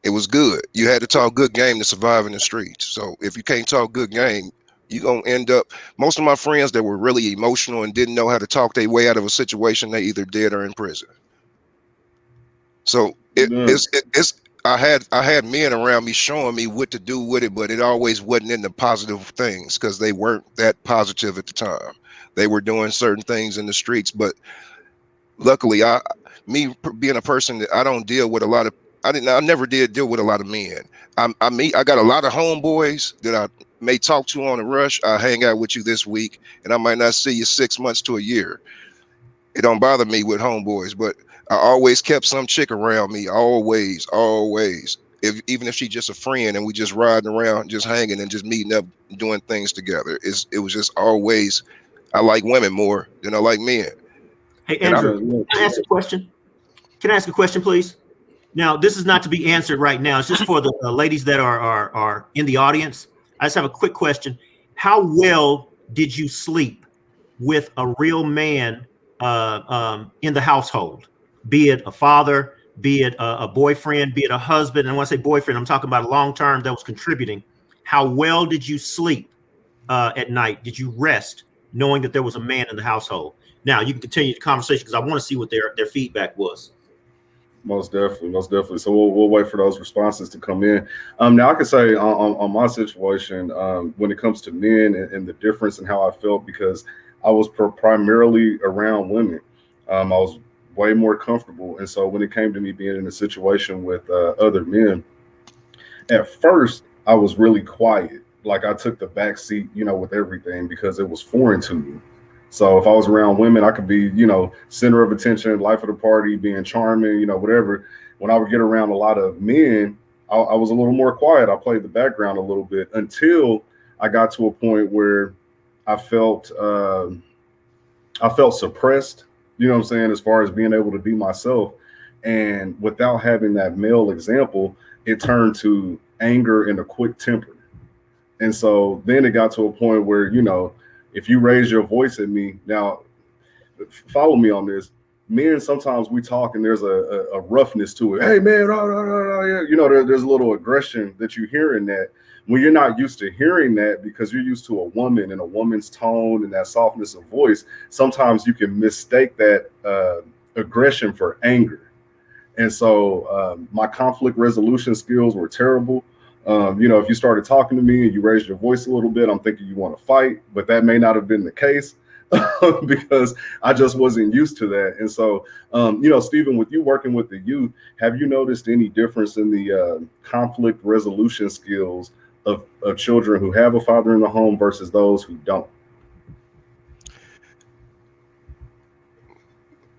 It was good. You had to talk good game to survive in the streets. So if you can't talk good game, you're gonna end up. Most of my friends that were really emotional and didn't know how to talk their way out of a situation, they either dead or in prison. So Yeah. it's I had men around me showing me what to do with it, but it always wasn't in the positive things because they weren't that positive at the time. They were doing certain things in the streets, but luckily, being a person that I don't deal with a lot of, I never did deal with a lot of men. I got a lot of homeboys that I may talk to on the rush. I hang out with you this week, and I might not see you 6 months to a year. It don't bother me with homeboys, but I always kept some chick around me, always. Even if she just a friend and we just riding around, just hanging and just meeting up, doing things together. It was just always, I like women more than I like men. Hey, And I, Andrew, can I ask a question? Can I ask a question, please? Now, this is not to be answered right now. It's just for the ladies that are in the audience. I just have a quick question. How well did you sleep with a real man in the household? Be it a father, be it a boyfriend, be it a husband. And when I say boyfriend, I'm talking about a long term that was contributing. How well did you sleep at night? Did you rest knowing that there was a man in the household? Now you can continue the conversation because I want to see what their feedback was. Most definitely, most definitely. So we'll wait for those responses to come in. Now I can say on my situation, when it comes to men and the difference in how I felt, because I was primarily around women, I was way more comfortable, and so when it came to me being in a situation with other men, at first I was really quiet. Like I took the back seat, with everything because it was foreign to me. So if I was around women, I could be, center of attention, life of the party, being charming, whatever. When I would get around a lot of men, I was a little more quiet. I played the background a little bit until I got to a point where I felt I felt suppressed. You know what I'm saying? As far as being able to be myself, and without having that male example, it turned to anger and a quick temper. And so then it got to a point where, if you raise your voice at me, now follow me on this. Men, sometimes we talk and there's a roughness to it. Hey, man, rah, rah, rah, rah, yeah. There's a little aggression that you hear in that when you're not used to hearing that because you're used to a woman and a woman's tone and that softness of voice. Sometimes you can mistake that aggression for anger. And so my conflict resolution skills were terrible. If you started talking to me and you raised your voice a little bit, I'm thinking you want to fight, but that may not have been the case because I just wasn't used to that. And so, Stephen, with you working with the youth, have you noticed any difference in the conflict resolution skills of children who have a father in the home versus those who don't?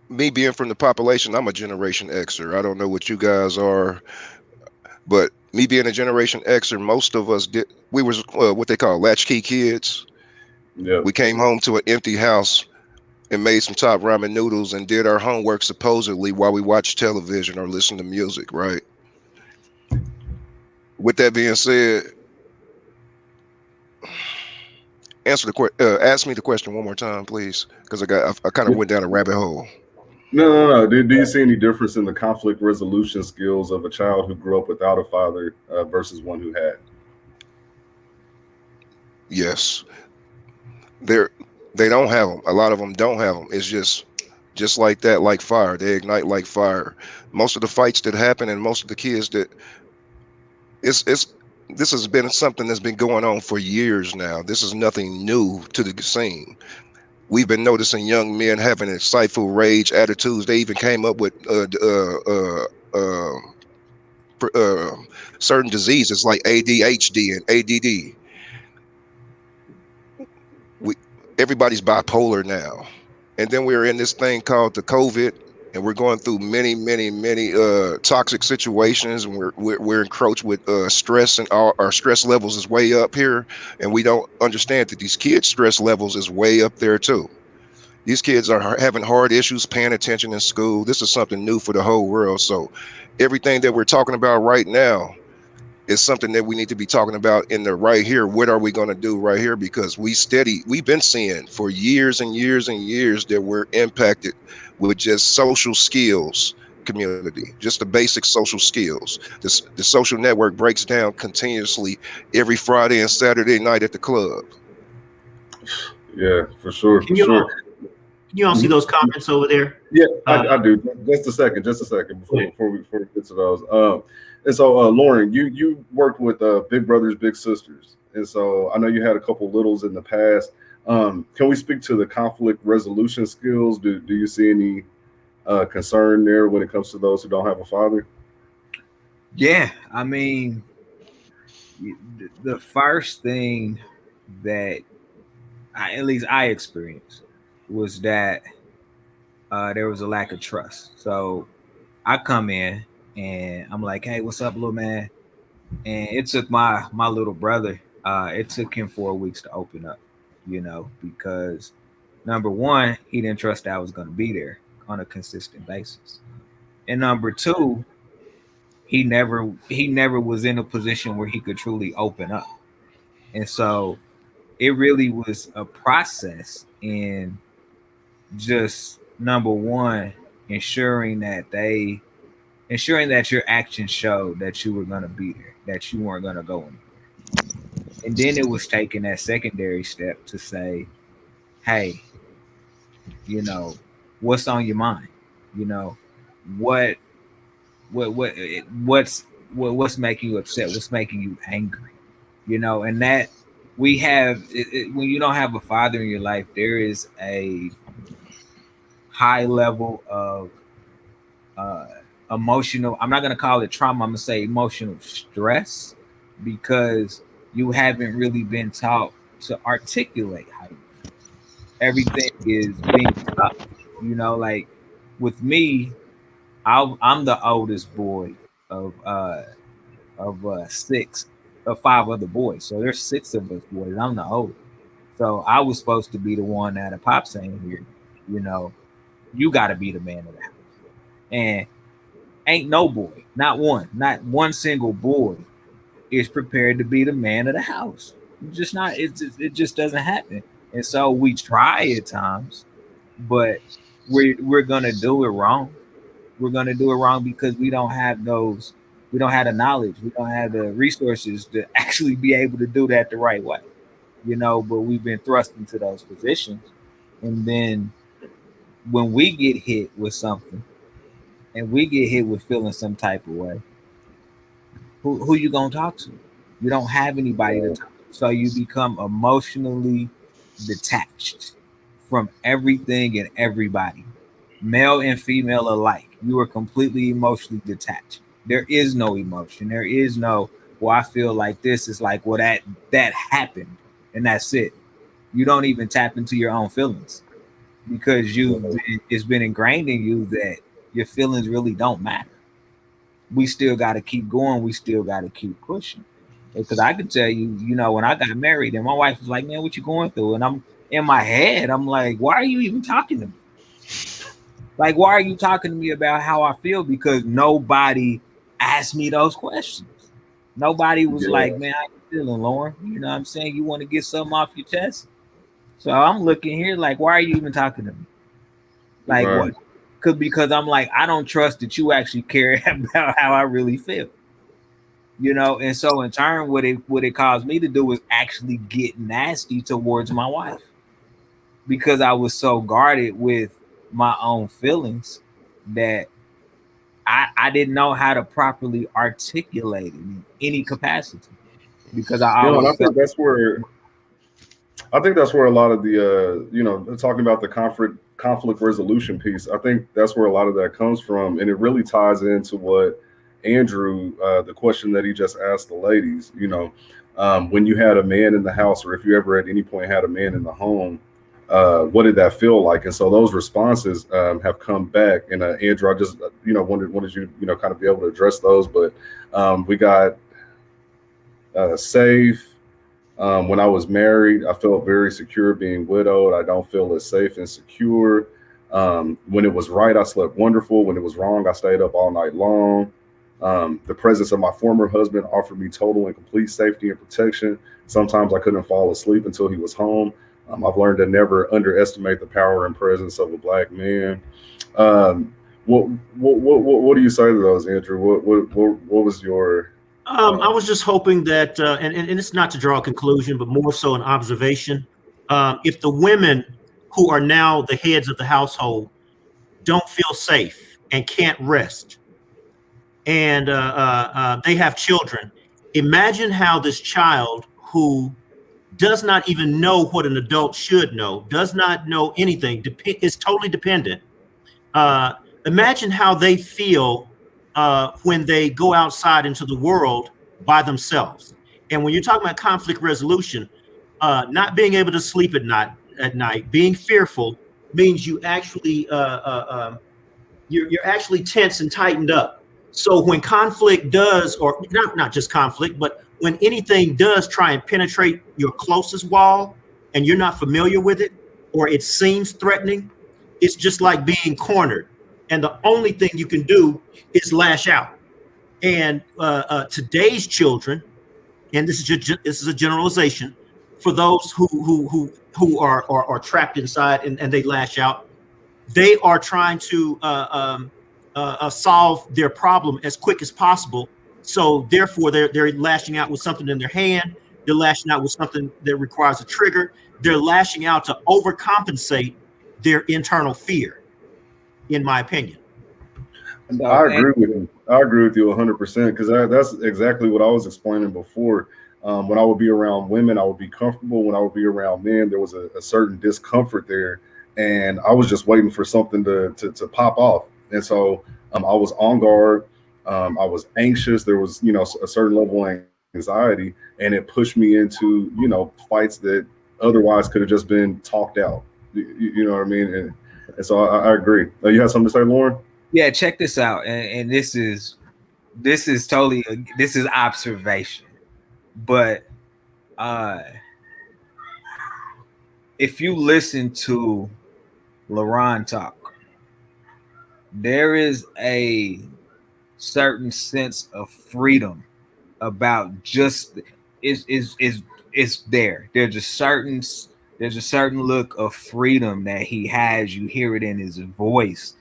me being from the population, I'm a Generation Xer. I don't know what you guys are, but me being a Generation Xer, most of us did. We was what they call latchkey kids. Yeah. We came home to an empty house and made some top ramen noodles and did our homework supposedly while we watched television or listened to music. Right. With that being said, ask me the question one more time, please, because I kind of went down a rabbit hole. No. Do you see any difference in the conflict resolution skills of a child who grew up without a father versus one who had? Yes, they're they don't have them. A lot of them don't have them. It's just like that, like fire. They ignite like fire. Most of the fights that happen and most of the kids that it's this has been something that's been going on for years now. This is nothing new to the scene. We've been noticing young men having insightful rage attitudes. They even came up with certain diseases like ADHD and ADD. We Everybody's bipolar now, and then we're in this thing called the COVID, and we're going through many toxic situations, and we're encroached with stress, and our stress levels is way up here, and we don't understand that these kids' stress levels is way up there too. These kids are having hard issues paying attention in school. This is something new for the whole world. So everything that we're talking about right now is something that we need to be talking about in the right here. What are we going to do right here? Because we've been seeing for years and years and years that we're impacted with just social skills community, just the basic social skills. The social network breaks down continuously every Friday and Saturday night at the club. Yeah, for sure, for Can sure. y'all Can you all see those comments over there? Yeah, I do. Just a second before we get to those. And so, Lauren, you worked with Big Brothers Big Sisters, and so I know you had a couple littles in the past. Can we speak to the conflict resolution skills? Do you see any concern there when it comes to those who don't have a father? Yeah, I mean, the first thing that at least I experienced was that there was a lack of trust. So I come in and I'm like, "Hey, what's up, little man?" And it took my little brother. It took him 4 weeks to open up, because number one, he didn't trust that I was going to be there on a consistent basis, and number two, he never was in a position where he could truly open up, and so it really was a process in just number one ensuring that your actions showed that you were going to be there, that you weren't going to go anywhere. And then it was taking that secondary step to say, hey, what's on your mind? What what's making you upset? What's making you angry? And that we have when you don't have a father in your life, there is a high level of uh, emotional. I'm not going to call it trauma. I'm going to say emotional stress because you haven't really been taught to articulate how you feel. Everything is being tough. Like with me, I'm the oldest boy of six of five other boys. So there's six of us boys. I'm the oldest. So I was supposed to be the one that a pop saying here, you got to be the man of the house. And ain't no boy, not one single boy is prepared to be the man of the house. Just not, it just doesn't happen. And so we try at times, but we're gonna do it wrong. We're gonna do it wrong because we don't have the knowledge, we don't have the resources to actually be able to do that the right way. But we've been thrust into those positions. And then when we get hit with something and we get hit with feeling some type of way, who you gonna talk to? You don't have anybody to talk to. So you become emotionally detached from everything and everybody, male and female alike. You are completely emotionally detached. There is no emotion. There is no, well, I feel like this is like, well, that happened and that's it. You don't even tap into your own feelings because it's been ingrained in you that your feelings really don't matter. We still got to keep going. We still got to keep pushing. Because I can tell you, when I got married and my wife was like, man, what you going through? And I'm in my head, I'm like, why are you even talking to me? Like, why are you talking to me about how I feel? Because nobody asked me those questions. Nobody was like, man, how you feeling, Lauren? You know what I'm saying? You want to get something off your chest? So I'm looking here like, why are you even talking to me? Like, what? Because I'm like, I don't trust that you actually care about how I really feel. And so in turn, what it caused me to do was actually get nasty towards my wife because I was so guarded with my own feelings that I didn't know how to properly articulate it in any capacity because I always and I think that's where a lot of the talking about the conflict resolution piece. I think that's where a lot of that comes from, and it really ties into what Andrew, the question that he just asked the ladies. When you had a man in the house, or if you ever at any point had a man in the home, what did that feel like? And so those responses have come back. And Andrew, I just wanted you kind of be able to address those. But we got safe. When I was married, I felt very secure being widowed. I don't feel as safe and secure. When it was right, I slept wonderful. When it was wrong, I stayed up all night long. The presence of my former husband offered me total and complete safety and protection. Sometimes I couldn't fall asleep until he was home. I've learned to never underestimate the power and presence of a Black man. What do you say to those, Andrew? What was your I was just hoping that, and it's not to draw a conclusion, but more so an observation. If the women who are now the heads of the household don't feel safe and can't rest, and they have children. Imagine how this child who does not even know what an adult should know, does not know anything, is totally dependent. Uh, Imagine how they feel when they go outside into the world by themselves. And when you're talking about conflict resolution, not being able to sleep at night, being fearful means you actually you're actually tense and tightened up. So when conflict does, or not just conflict, but when anything does try and penetrate your closest wall and you're not familiar with it, or it seems threatening, it's just like being cornered. And the only thing you can do is lash out. And today's children, and this is a generalization, for those who are trapped inside and they lash out, they are trying to solve their problem as quick as possible. So therefore, they're lashing out with something in their hand. They're lashing out with something that requires a trigger. They're lashing out to overcompensate their internal fear, in my opinion. I agree with you. I agree with you 100% because that's exactly what I was explaining before. When I would be around women, I would be comfortable. When I would be around men, there was a certain discomfort there, and I was just waiting for something to pop off. And so I was on guard. I was anxious. There was a certain level of anxiety, and it pushed me into fights that otherwise could have just been talked out. You know what I mean? And so I agree. You have something to say, Lauren? Yeah, check this out, and this is totally this is observation, but if you listen to LaRon talk, there is a certain sense of freedom about just is there. There's a certain look of freedom that he has. You hear it in his voice.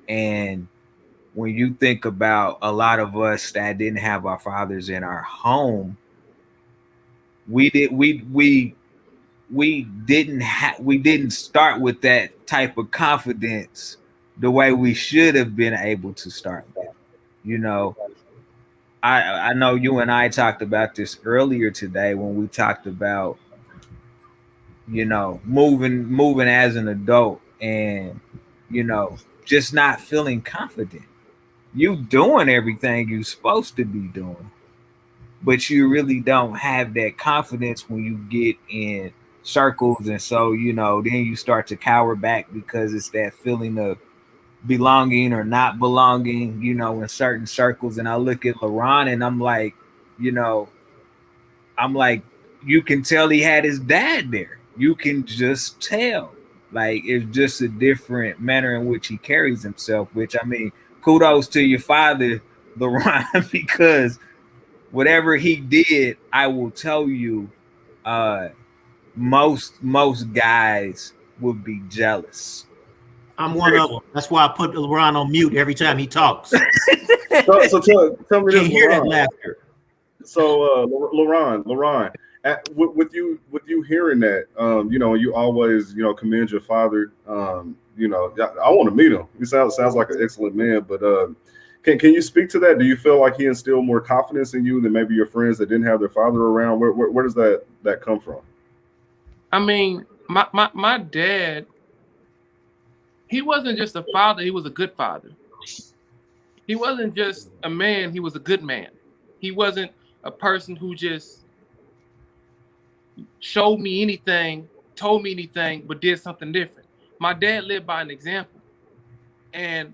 And when you think about a lot of us that didn't have our fathers in our home, we didn't start with that type of confidence the way we should have been able to start that. I know you and I talked about this earlier today when we talked about moving as an adult and just not feeling confident. You doing everything you're supposed to be doing, but you really don't have that confidence when you get in circles, and so then you start to cower back because it's that feeling of belonging or not belonging, in certain circles. And I look at LaRon and I'm like, you can tell he had his dad there. You can just tell. Like, it's just a different manner in which he carries himself, which, I mean, kudos to your father, LaRon, because whatever he did, I will tell you, most guys would be jealous. I'm one of them. That's why I put LaRon on mute every time he talks. So tell me this, hear LaRon. that laughter. So LaRon, with you hearing that, you always commend your father. I want to meet him. He sounds like an excellent man. But can you speak to that? Do you feel like he instilled more confidence in you than maybe your friends that didn't have their father around? Where does that come from? I mean, my dad, he wasn't just a father, he was a good father. He wasn't just a man, he was a good man. He wasn't a person who just showed me anything, told me anything, but did something different. My dad lived by an example. And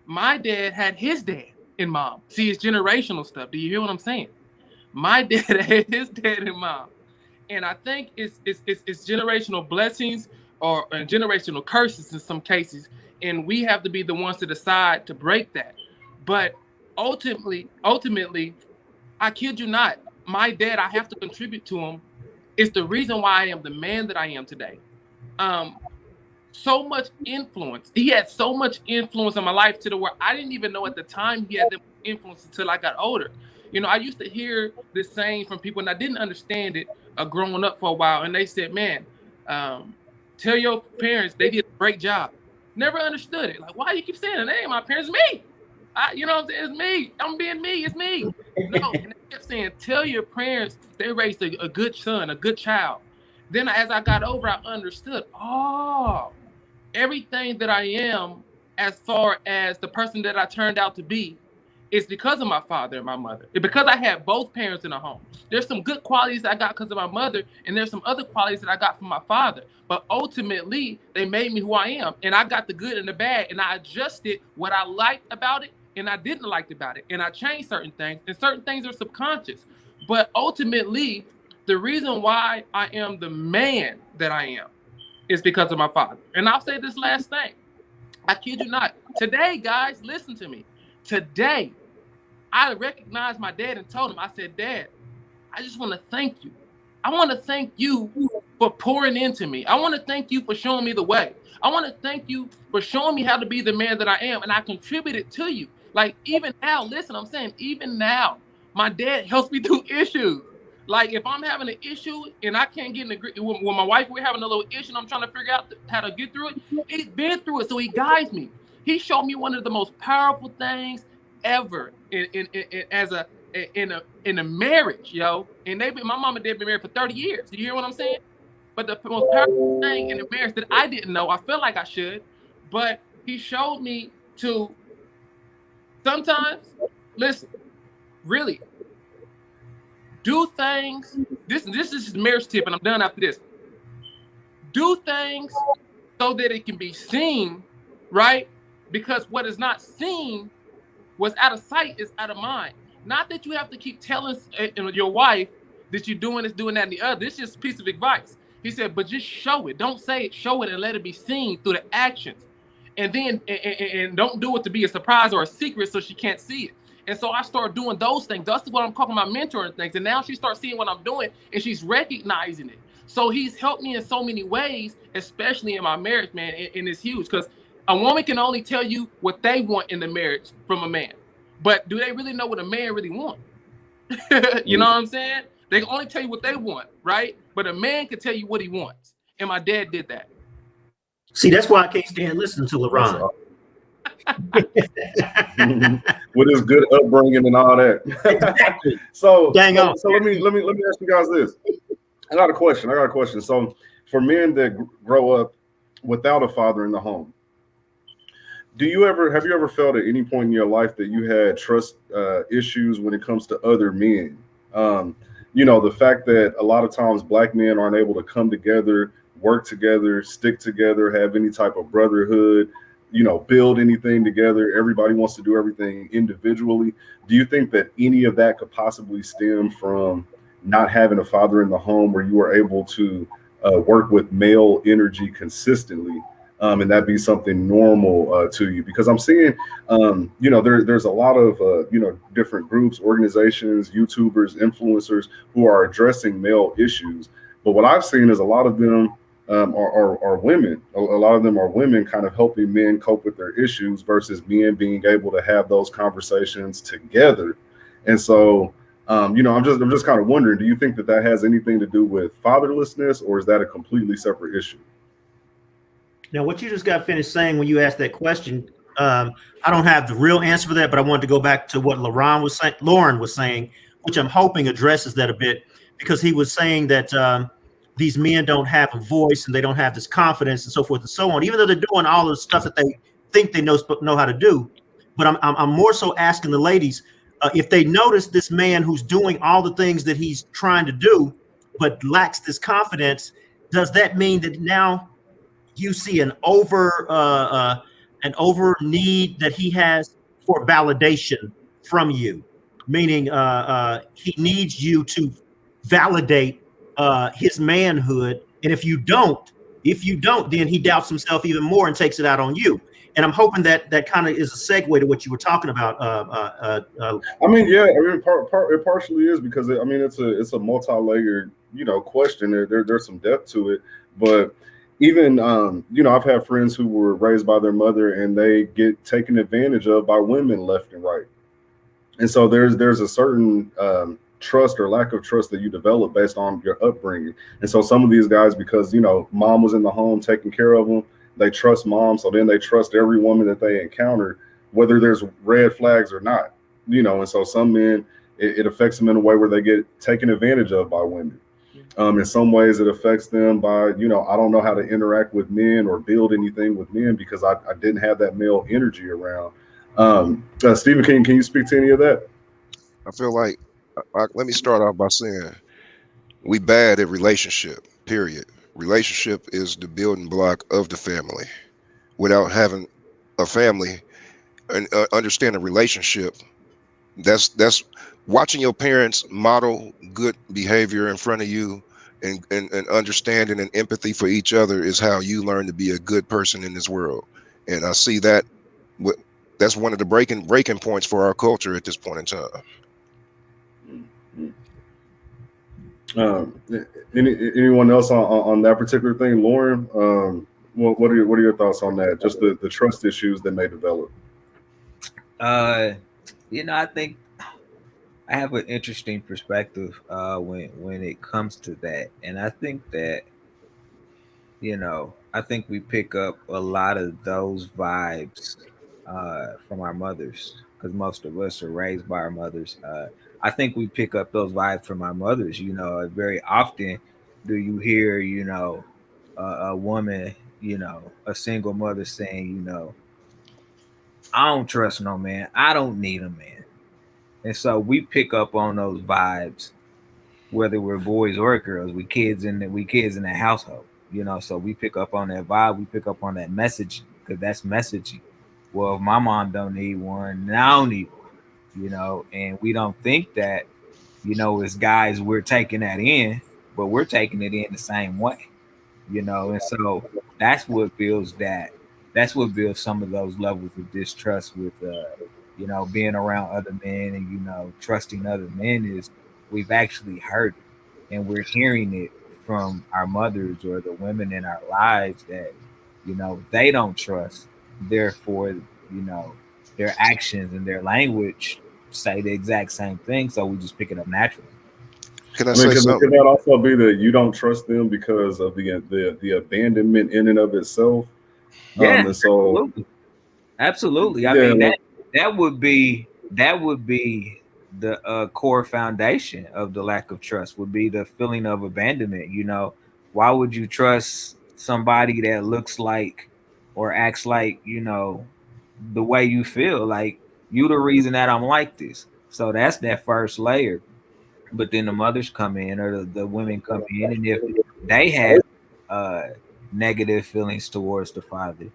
my dad had his dad and mom. See, it's generational stuff. Do you hear what I'm saying? My dad had his dad and mom. And I think it's generational blessings or generational curses in some cases. And we have to be the ones to decide to break that. But ultimately, I kid you not, my dad, I have to contribute to him. It's the reason why I am the man that I am today. So much influence. He had so much influence in my life to the where I didn't even know at the time he had the influence until I got older. I used to hear this saying from people, and I didn't understand it growing up for a while. And they said, man, Tell your parents they did a great job. Never understood it. Like, why do you keep saying it? They ain't my parents, me. You know what I'm saying? It's me. I'm being me. It's me. No, and they kept saying, tell your parents they raised a good son, a good child. Then as I got over, I understood, oh, everything that I am as far as the person that I turned out to be is because of my father and my mother. It's because I had both parents in the home. There's some good qualities I got because of my mother, and there's some other qualities that I got from my father. But ultimately, they made me who I am. And I got the good and the bad, and I adjusted what I liked about it and I didn't like about it. And I changed certain things, and certain things are subconscious. But ultimately, the reason why I am the man that I am is because of my father. And I'll say this last thing. I kid you not. Today, guys, listen to me. Today, I recognized my dad and told him, I said, Dad, I just want to thank you. I want to thank you for pouring into me. I want to thank you for showing me the way. I want to thank you for showing me how to be the man that I am. And I contributed to you. Like, even now, listen, I'm saying, even now, my dad helps me through issues. Like, if I'm having an issue and I can't get in agreement with my wife, we're having a little issue and I'm trying to figure out how to get through it. He's been through it, so he guides me. He showed me one of the most powerful things ever in a marriage, yo. And my mom and dad been married for 30 years. You hear what I'm saying? But the most powerful thing in the marriage that I didn't know, I feel like I should, but he showed me to sometimes, listen, really, do things. This is his marriage tip, and I'm done after this. Do things so that it can be seen, right? Because what is not seen, what's out of sight is out of mind. Not that you have to keep telling your wife that you're doing this, doing that, and the other. This is just a piece of advice. He said, but just show it. Don't say it. Show it and let it be seen through the actions. And then and don't do it to be a surprise or a secret so she can't see it. And so I started doing those things. That's what I'm calling my mentoring things. And now she starts seeing what I'm doing and she's recognizing it. So he's helped me in so many ways, especially in my marriage, man. And it's huge because a woman can only tell you what they want in the marriage from a man. But do they really know what a man really wants? You know what I'm saying? They can only tell you what they want, right? But a man can tell you what he wants. And my dad did that. See, that's why I can't stand listening to LeBron. With his good upbringing and all that. Exactly. So let me ask you guys this. I got a question. So for men that grow up without a father in the home, have you ever felt at any point in your life that you had trust issues when it comes to other men? The fact that a lot of times Black men aren't able to come together, work together, stick together, have any type of brotherhood, build anything together. Everybody wants to do everything individually. Do you think that any of that could possibly stem from not having a father in the home where you are able to work with male energy consistently? And that be something normal to you? Because I'm seeing, there's a lot of, different groups, organizations, YouTubers, influencers who are addressing male issues. But what I've seen is a lot of them are women. A lot of them are women kind of helping men cope with their issues versus men being able to have those conversations together. And so, I'm just kind of wondering, do you think that has anything to do with fatherlessness, or is that a completely separate issue? Now, what you just got finished saying when you asked that question, I don't have the real answer for that, but I wanted to go back to what Lauren was saying, which I'm hoping addresses that a bit, because he was saying that these men don't have a voice and they don't have this confidence and so forth and so on, even though they're doing all the stuff that they think they know how to do. But I'm more so asking the ladies if they notice this man who's doing all the things that he's trying to do, but lacks this confidence. Does that mean that now you see an over need that he has for validation from you, meaning he needs you to validate his manhood, and if you don't, then he doubts himself even more and takes it out on you. And I'm hoping that kind of is a segue to what you were talking about. It partially is, because it's a multi-layered question. There's some depth to it, but even I've had friends who were raised by their mother and they get taken advantage of by women left and right. And so there's a certain trust or lack of trust that you develop based on your upbringing. And so some of these guys, because mom was in the home taking care of them, they trust mom, so then they trust every woman that they encounter, whether there's red flags or not. And so some men, it affects them in a way where they get taken advantage of by women. In some ways, it affects them by, I don't know how to interact with men or build anything with men because I didn't have that male energy around. Stephen, can you speak to any of that? I feel like let me start off by saying we bad at relationship. Period. Relationship is the building block of the family. Without having a family and understand a relationship, that's watching your parents model good behavior in front of you, and understanding and empathy for each other is how you learn to be a good person in this world. And I see that that's one of the breaking points for our culture at this point in time. Um, Anyone else on that particular thing, Lauren? What are your thoughts on that? Just the trust issues that may develop. I think I have an interesting perspective when it comes to that, and I think that I think we pick up a lot of those vibes from our mothers because most of us are raised by our mothers. I think we pick up those vibes from our mothers. Very often do you hear a woman, a single mother saying, I don't trust no man. I don't need a man. And so we pick up on those vibes, whether we're boys or girls. We kids in the household. So we pick up on that vibe. We pick up on that message because that's messaging. Well, if my mom don't need one, then I don't need one. And we don't think that, as guys, we're taking that in, but we're taking it in the same way. And so that's what builds that. That's what builds some of those levels of distrust with, being around other men and trusting other men is we've actually heard it and we're hearing it from our mothers or the women in our lives that they don't trust. Therefore, their actions and their language say the exact same thing. So we just pick it up naturally. Can I I mean, say could something? that also be that you don't trust them because of the abandonment in and of itself? Yeah, And so, absolutely. Absolutely. I yeah, mean that would be the core foundation of the lack of trust would be the feeling of abandonment. Why would you trust somebody that looks like or acts like, the way you feel? Like you the reason that I'm like this. So that's that first layer. But then the mothers come in or the women come in and if they have uh negative feelings towards the father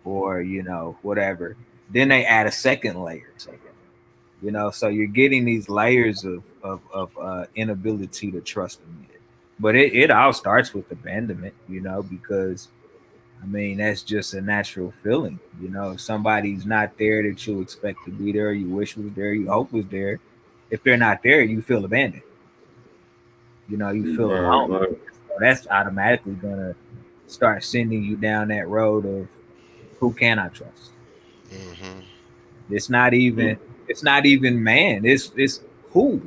or whatever, then they add a second layer to it. So you're getting these layers of inability to trust them in. But it all starts with abandonment, because I mean that's just a natural feeling. If somebody's not there that you expect to be there, you wish was there, you hope was there, if they're not there, you feel abandoned. You feel right, alone. right. So that's automatically gonna start sending you down that road of who can I trust? Hmm. It's not even man. It's who.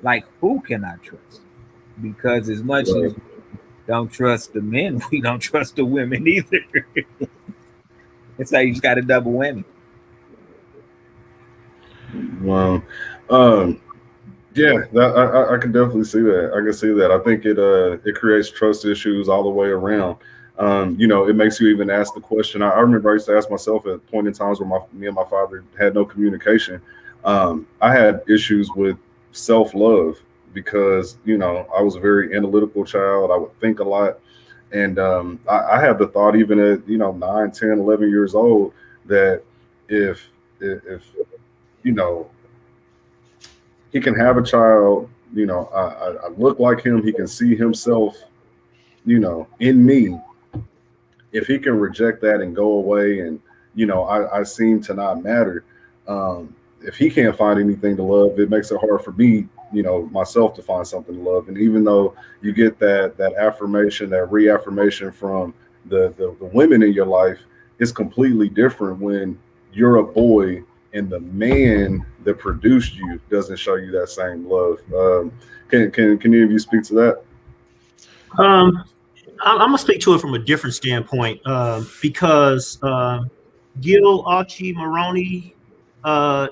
Like who can I trust? Because as much Right. as we don't trust the men, we don't trust the women either. It's like you just got a double whammy. Wow. Um, Yeah, I can definitely see that. I can see that. I think it creates trust issues all the way around. It makes you even ask the question. I remember I used to ask myself at point in times where me and my father had no communication. I had issues with self love because I was a very analytical child. I would think a lot, and I had the thought even at 9, 10, 11 years old that if if you know he can have a child. I look like him. He can see himself, in me. If he can reject that and go away, and I seem to not matter. If he can't find anything to love, it makes it hard for me, myself to find something to love. And even though you get that affirmation, that reaffirmation from the women in your life, it's completely different when you're a boy and the man that produced you doesn't show you that same love. Can any of you speak to that? Um, I'm gonna speak to it from a different standpoint because Gil Archie Maroney,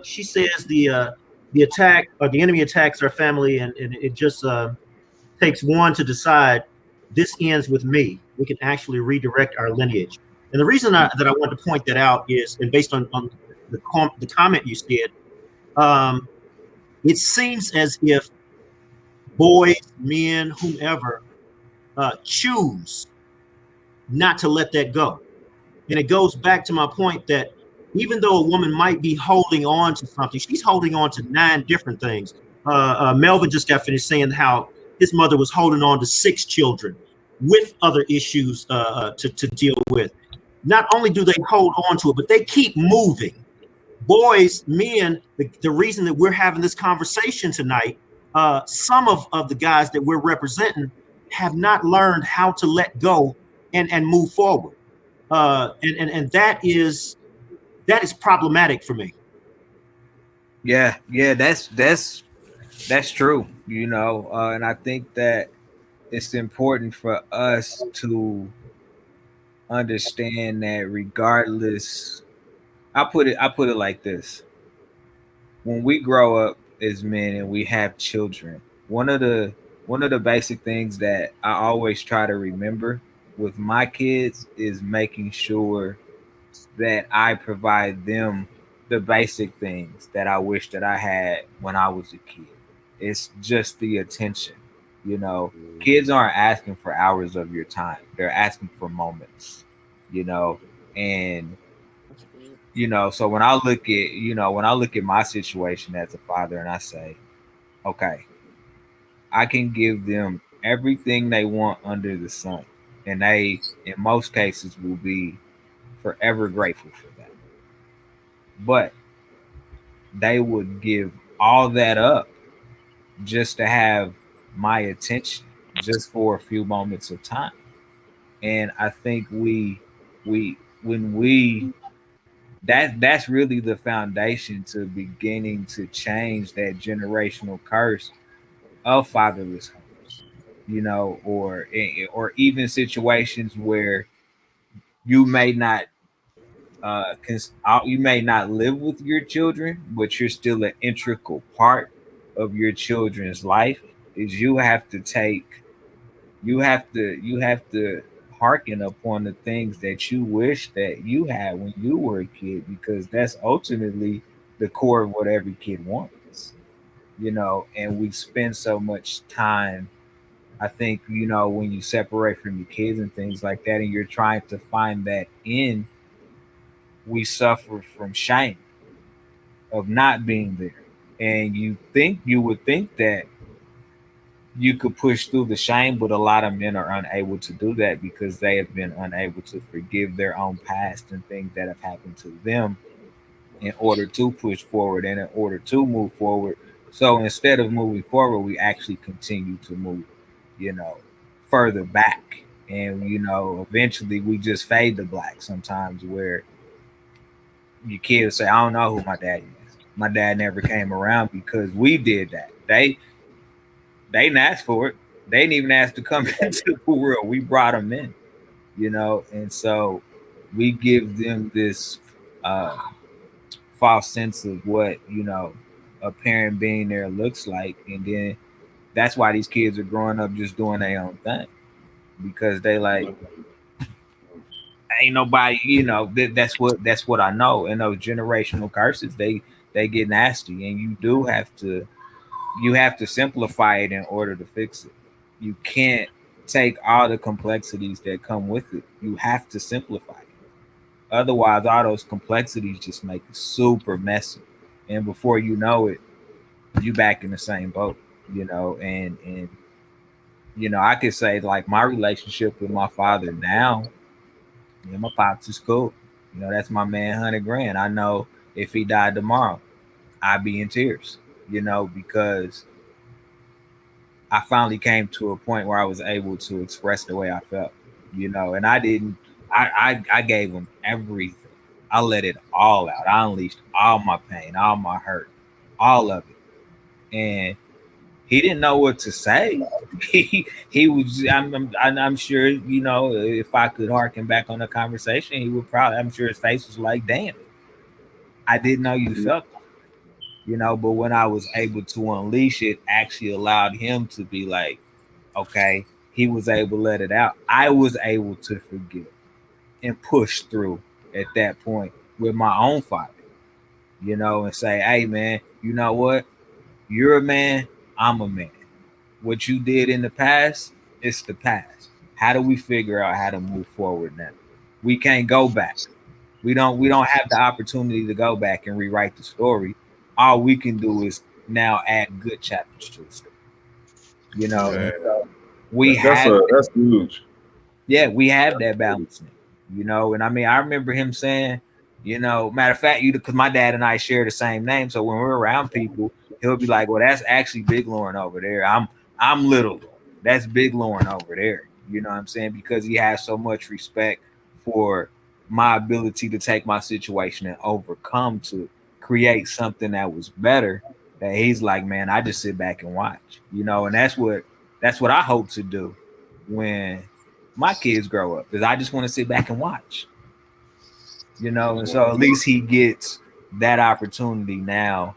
she says the attack or the enemy attacks our family, and it just takes one to decide this ends with me. We can actually redirect our lineage. And the reason that I want to point that out is, and based on the comment you said, um, it seems as if boys, men, whomever, choose not to let that go. And it goes back to my point that even though a woman might be holding on to something, she's holding on to 9 different things. Melvin just got finished saying how his mother was holding on to 6 children with other issues to deal with. Not only do they hold on to it, but they keep moving. Boys, men, the reason that we're having this conversation tonight, some of the guys that we're representing have not learned how to let go and move forward. And that is problematic for me. Yeah, that's true. And I think that it's important for us to understand that regardless, I put it like this: when we grow up as men and we have children, one of the basic things that I always try to remember with my kids is making sure that I provide them the basic things that I wish that I had when I was a kid. It's just the attention. Kids aren't asking for hours of your time. They're asking for moments, you know, and so when I look at my situation as a father and I say, okay, I can give them everything they want under the sun, and they in most cases will be forever grateful for that. But they would give all that up just to have my attention just for a few moments of time. And I think we when we that's really the foundation to beginning to change that generational curse of fatherless homes, or even situations where you may not you may not live with your children, but you're still an integral part of your children's life. Is you have to hearken upon the things that you wish that you had when you were a kid, because that's ultimately the core of what every kid wants. And we spend so much time. I think when you separate from your kids and things like that, and you're trying to find that in, we suffer from shame of not being there. And you would think that you could push through the shame, but a lot of men are unable to do that because they have been unable to forgive their own past and things that have happened to them in order to push forward and in order to move forward. So instead of moving forward, we actually continue to move, you know, further back. And eventually we just fade to black sometimes, where your kids say, I don't know who my daddy is. My dad never came around because we did that. They didn't ask for it. They didn't even ask to come into the world. We brought them in. And so we give them this uh, false sense of what a parent being there looks like, and then that's why these kids are growing up just doing their own thing, because they like, ain't nobody, that's what I know. And those generational curses, they get nasty, and you have to simplify it in order to fix it. You can't take all the complexities that come with it. You have to simplify it. Otherwise, all those complexities just make it super messy. And before you know it, you back in the same boat, and I could say, like, my relationship with my father now, my pops is cool. That's my man, 100 grand. I know if he died tomorrow, I'd be in tears, because I finally came to a point where I was able to express the way I felt, and I didn't. I gave him everything. I let it all out. I unleashed all my pain, all my hurt, all of it. And he didn't know what to say. He was. I'm sure, you know, if I could harken back on the conversation, he would probably. I'm sure his face was like, "Damn, I didn't know you felt." You know, but when I was able to unleash it, actually allowed him to be like, okay, he was able to let it out. I was able to forgive and push through at that point with my own father, you know, and say, hey, man, you know what? You're a man, I'm a man. What you did in the past, it's the past. How do we figure out how to move forward now? We can't go back. We don't have the opportunity to go back and rewrite the story. All we can do is now add good chapters to the story. You know, Man, and so we have, that's huge. yeah, we have that balance now, you know. And I mean, I remember him saying, you know, matter of fact, you because my dad and I share the same name, so when we're around people, he'll be like, well, that's actually Big Lauren over there. I'm Little Lauren. That's Big Lauren over there. You know what I'm saying? Because he has so much respect for my ability to take my situation and overcome to create something that was better, that he's like, man, I just sit back and watch, you know. And that's what I hope to do when my kids grow up, because I just want to sit back and watch, you know. And so at least he gets that opportunity now,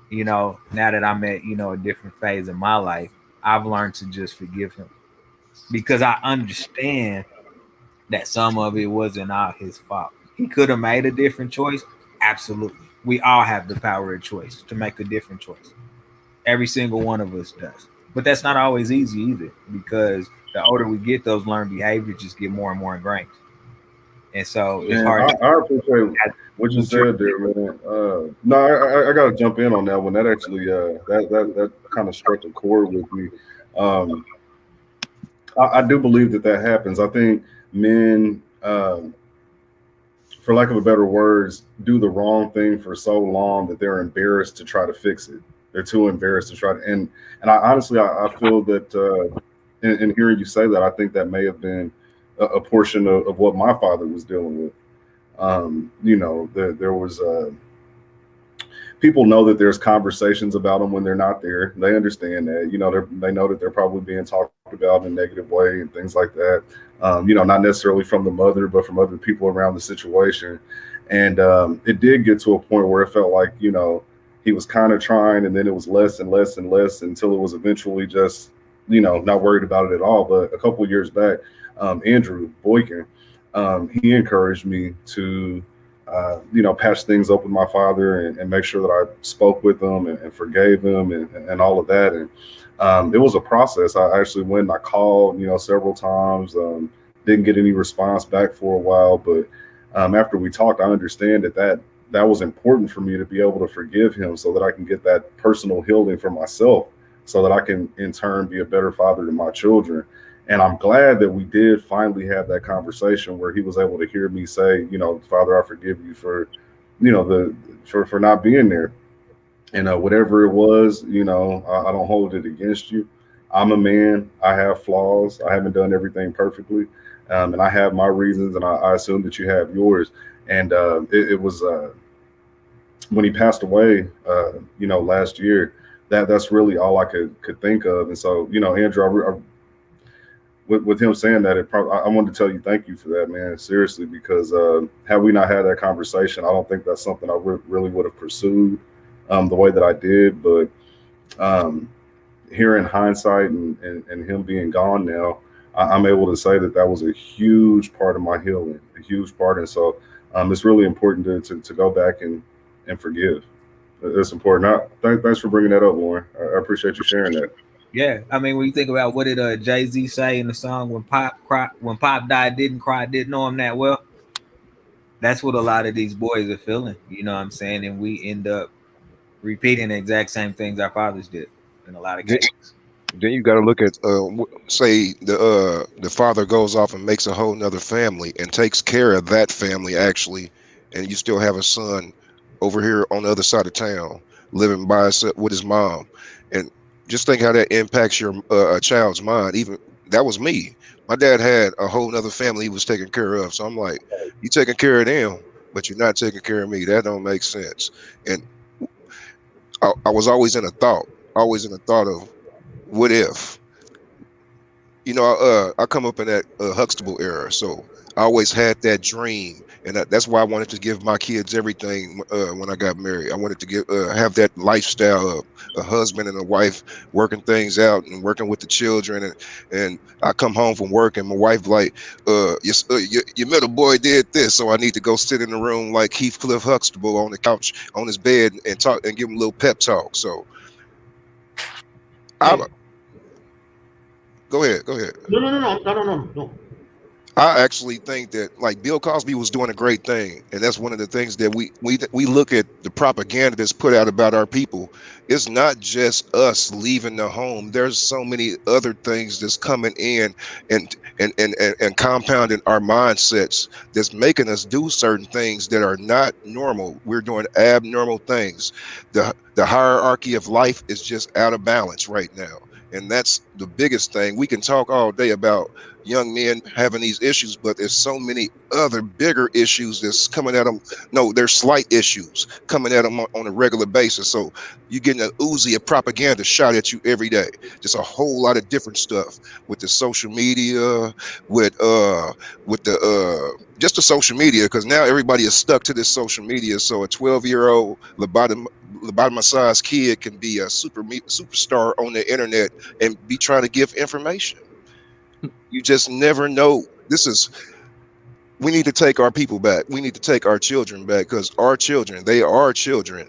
you know. Now that I'm at, you know, a different phase in my life, I've learned to just forgive him, because I understand that some of it wasn't all his fault. He could have made a different choice. Absolutely. We all have the power of choice to make a different choice. Every single one of us does. But that's not always easy either, because the older we get, those learned behaviors just get more and more ingrained. And so it's Man, hard I appreciate to what you move through. said there, man. No, I got to jump in on that one. That actually, that kind of struck a chord with me. Um, I do believe that that happens. I think men, for lack of a better words, do the wrong thing for so long that they're embarrassed to try to fix it. They're too embarrassed to try to, and I honestly, I feel that, in hearing you say that, I think that may have been a portion of what my father was dealing with. You know, there was people know that there's conversations about them when they're not there. They understand that. You know, they know that they're probably being talked about in a negative way and things like that. You know, not necessarily from the mother, but from other people around the situation. And it did get to a point where it felt like, you know, he was kind of trying, and then it was less and less and less until it was eventually just, you know, not worried about it at all. But a couple of years back, Andrew Boykin, he encouraged me to you know, patch things up with my father, and make sure that I spoke with him, and forgave him, and all of that. And it was a process. I actually went and I called, you know, several times. Didn't get any response back for a while, but after we talked, I understand that was important for me to be able to forgive him, so that I can get that personal healing for myself, so that I can in turn be a better father to my children. And I'm glad that we did finally have that conversation where he was able to hear me say, you know, Father, I forgive you for, you know, for not being there. And whatever it was, you know, I don't hold it against you. I'm a man. I have flaws. I haven't done everything perfectly, and I have my reasons, and I assume that you have yours. And it was when he passed away, you know, last year. That's really all I could think of. And so, you know, Andrew, with him saying that, it probably, I wanted to tell you thank you for that, man. Seriously, because had we not had that conversation, I don't think that's something I really would have pursued the way that I did. But um, here in hindsight, and him being gone now, I'm able to say that that was a huge part of my healing, a huge part. And so it's really important to go back and forgive. It's important. Thanks for bringing that up, Lauren. I appreciate you sharing that. Yeah, I mean, when you think about what did Jay-Z say in the song, when Pop died, didn't cry, didn't know him that well. That's what a lot of these boys are feeling. You know what I'm saying? And we end up repeating the exact same things our fathers did in a lot of Then, cases. then you got to look at say the father goes off and makes a whole nother family and takes care of that family actually, and you still have a son over here on the other side of town living by himself with his mom, and just think how that impacts your a child's mind. Even that was me. My dad had a whole nother family he was taking care of, so I'm like, you taking care of them? but you're not taking care of me. That don't make sense. And I was always in a thought of what if. I come up in that Huxtable era, so I always had that dream, and that's why I wanted to give my kids everything when I got married. I wanted to have that lifestyle of a husband and a wife working things out and working with the children, and I come home from work and my wife like, your middle boy did this, so I need to go sit in the room like Heathcliff Huxtable on the couch on his bed and talk and give him a little pep talk. So I Hey, go ahead, go ahead. no. I actually think that like Bill Cosby was doing a great thing, and that's one of the things that we look at the propaganda that's put out about our people. It's not just us leaving the home. There's so many other things that's coming in and compounding our mindsets that's making us do certain things that are not normal. We're doing abnormal things. The hierarchy of life is just out of balance right now. And that's the biggest thing. We can talk all day about young men having these issues, but there's so many other bigger issues that's coming at them. No, there's slight issues coming at them on a regular basis. So you're getting an Uzi of propaganda shot at you every day. Just a whole lot of different stuff with the social media, with the just the social media, because now everybody is stuck to this social media. So a 12-year-old lobotomized kid can be a superstar on the internet and be trying to give information. You just never know. We need to take our people back. We need to take our children back, because our children, they are children.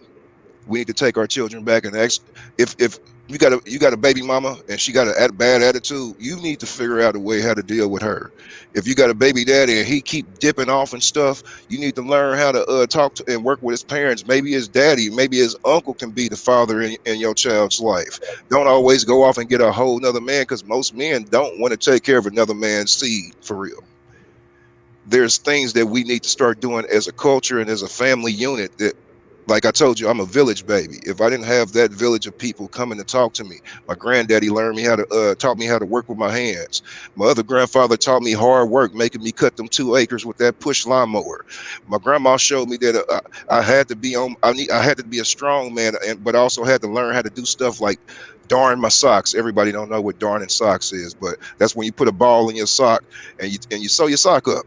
We need to take our children back and ask if you got a baby mama and she got a bad attitude. You need to figure out a way how to deal with her. If you got a baby daddy and he keep dipping off and stuff, you need to learn how to talk to and work with his parents. Maybe his daddy, maybe his uncle can be the father in your child's life. Don't always go off and get a whole nother man, because most men don't want to take care of another man's seed for real. There's things that we need to start doing as a culture and as a family unit that, like I told you, I'm a village baby. If I didn't have that village of people coming to talk to me, my granddaddy learned me how to taught me how to work with my hands. My other grandfather taught me hard work, making me cut them 2 acres with that push lawnmower. My grandma showed me that I had to be on. I had to be a strong man, but I also had to learn how to do stuff like darn my socks. Everybody don't know what darning socks is, but that's when you put a ball in your sock and you sew your sock up.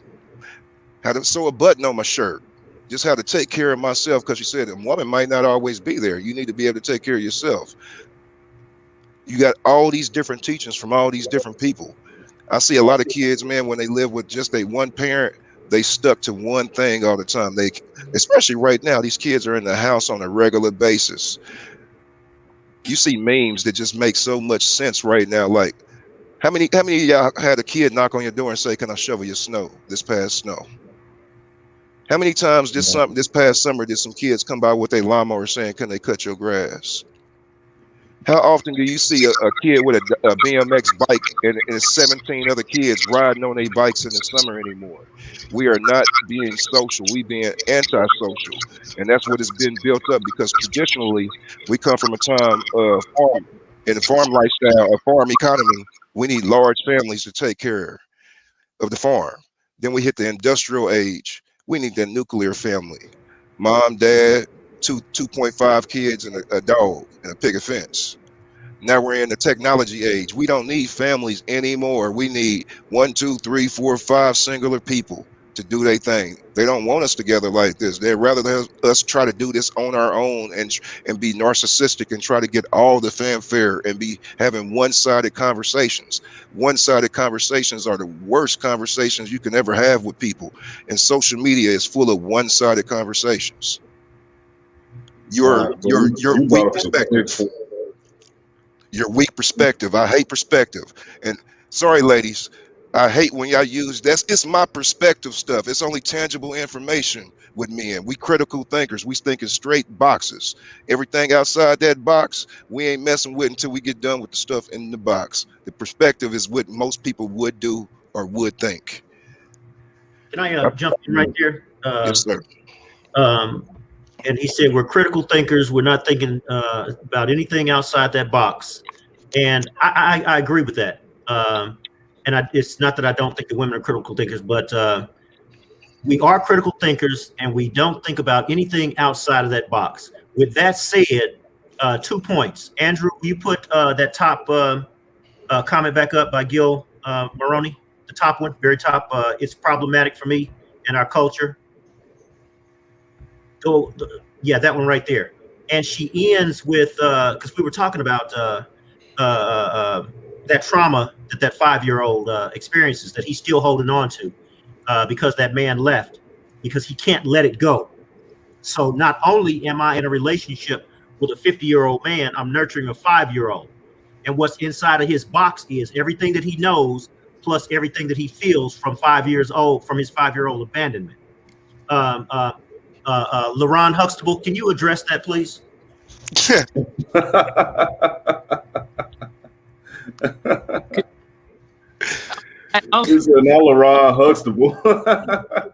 How to sew a button on my shirt, just how to take care of myself, because you said a woman might not always be there. You need to be able to take care of yourself. You got all these different teachings from all these different people. I see a lot of kids, man, when they live with just a one parent, they stuck to one thing all the time. They, especially right now, these kids are in the house on a regular basis. You see memes that just make so much sense right now. Like, how many of y'all had a kid knock on your door and say, "Can I shovel your snow this past snow?" How many times this past summer did some kids come by with a lawnmower saying, "Can they cut your grass?" How often do you see a kid with a BMX bike and 17 other kids riding on their bikes in the summer anymore? We are not being social. We being antisocial, and that's what has been built up, because traditionally we come from a time of farm in a farm lifestyle, a farm economy. We need large families to take care of the farm. Then we hit the industrial age. We need that nuclear family. Mom, dad, 2.5 kids and a dog and a picket fence. Now we're in the technology age. We don't need families anymore. We need one, two, three, four, five singular people to do their thing. They don't want us together like this. They'd rather have us try to do this on our own and be narcissistic and try to get all the fanfare and be having one-sided conversations. One-sided conversations are the worst conversations you can ever have with people. And social media is full of one-sided conversations. Your But your your you weak brought up a big perspective. point. Your weak perspective. I hate perspective. And sorry, ladies, I hate when y'all use that's it's my perspective stuff. It's only tangible information with men. We critical thinkers. We think in straight boxes. Everything outside that box, we ain't messing with until we get done with the stuff in the box. The perspective is what most people would do or would think. Can I Uh, jump in right there? Yes, sir. Um, and he said, we're critical thinkers. We're not thinking about anything outside that box. And I agree with that. It's not that I don't think the women are critical thinkers, but We are critical thinkers, and we don't think about anything outside of that box. With that said, 2 points. Andrew, you put that top comment back up by Gil Maroney, the top one, very top. It's problematic for me and our culture. Go, yeah, that one right there. And she ends with, because we were talking about that trauma that that 5-year-old experiences that he's still holding on to because that man left, because he can't let it go. So not only am I in a relationship with a 50-year-old man, I'm nurturing a 5-year-old. And what's inside of his box is everything that he knows plus everything that he feels from 5 years old, from his 5-year-old abandonment. Um, uh, LaRon Huxtable, can you address that, please? He's an LaRon Huxtable. That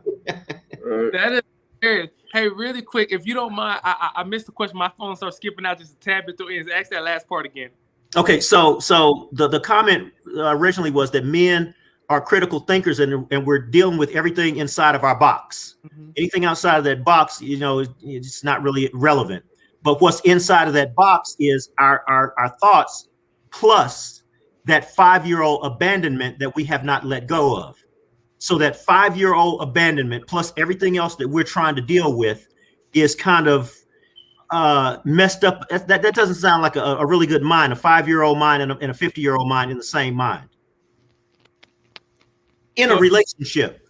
is hilarious. Hey, really quick, if you don't mind, I missed the question. My phone started skipping out just a tad bit through it. Ask that last part again. Okay, so the comment originally was that men are critical thinkers, and we're dealing with everything inside of our box. Mm-hmm. Anything outside of that box, you know, it's not really relevant. But what's inside of that box is our thoughts plus that 5-year-old abandonment that we have not let go of. So that 5-year-old abandonment plus everything else that we're trying to deal with is kind of messed up. That doesn't sound like a really good mind, a 5-year-old mind and a 50-year-old mind in the same mind. In a relationship.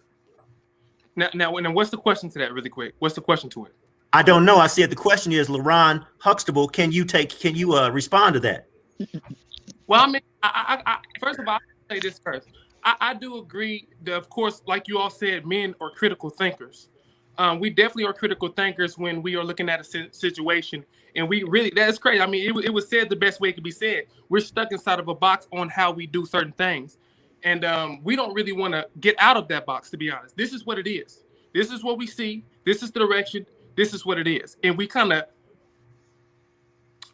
Now, what's the question to that really quick? What's the question to it? I don't know. I said the question is, LaRon Huxtable, can you respond to that? Well, I mean, I first of all, I'll say this first. I do agree that, of course, like you all said, men are critical thinkers. We definitely are critical thinkers when we are looking at a situation, and we really, that's crazy. I mean, it was said the best way it could be said. We're stuck inside of a box on how we do certain things, and we don't really want to get out of that box, to be honest. This is what it is. This is what we see. This is the direction. This is what it is. And we kind of,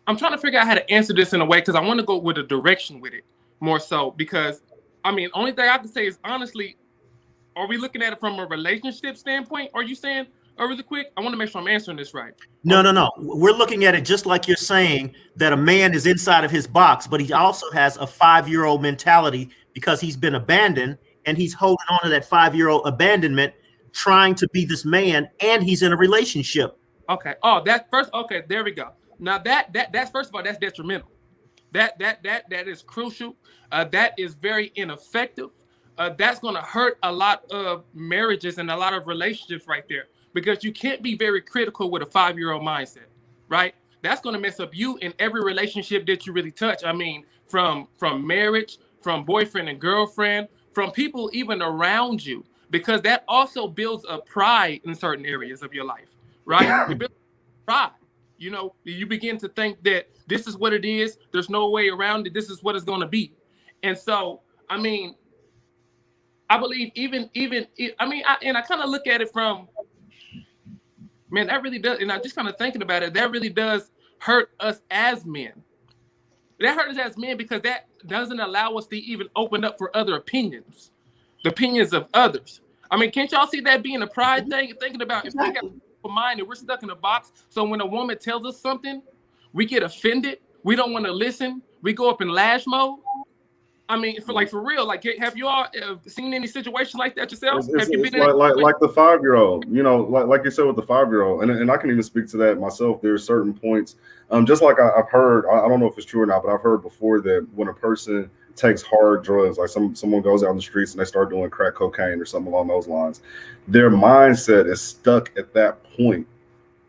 I'm trying to figure out how to answer this in a way, because I want to go with a direction with it more so, because, I mean, only thing I can say is, honestly, are we looking at it from a relationship standpoint? Are you saying, really quick? I want to make sure I'm answering this right. No. We're looking at it just like you're saying, that a man is inside of his box, but he also has a 5-year-old mentality because he's been abandoned, and he's holding on to that 5-year-old abandonment, trying to be this man, and he's in a relationship. Okay. Oh, that first. Okay, there we go. Now that's first of all, that's detrimental. That is crucial. That is very ineffective. That's going to hurt a lot of marriages and a lot of relationships right there, because you can't be very critical with a 5-year-old mindset, right? That's going to mess up you in every relationship that you really touch. I mean, from marriage, from boyfriend and girlfriend, from people even around you, because that also builds a pride in certain areas of your life, right? It builds pride. You know, you begin to think that this is what it is. There's no way around it. This is what it's going to be. And so, I mean, I believe I kind of look at it from, man, that really does. And I'm just kind of thinking about it. That really does hurt us as men. That hurts us as men, because that doesn't allow us to even open up for other opinions, the opinions of others. I mean, can't y'all see that being a pride thing? Thinking about, if we got a mind and we're stuck in a box, so when a woman tells us something, we get offended. We don't want to listen. We go up in lash mode. I mean, for real, like, have you all seen any situations like that yourself? It's like the 5-year-old, you know, like you said with the 5-year-old, and I can even speak to that myself. There are certain points, just like I've heard, I don't know if it's true or not, but I've heard before that when a person takes hard drugs, like someone goes out in the streets and they start doing crack cocaine or something along those lines, their mindset is stuck at that point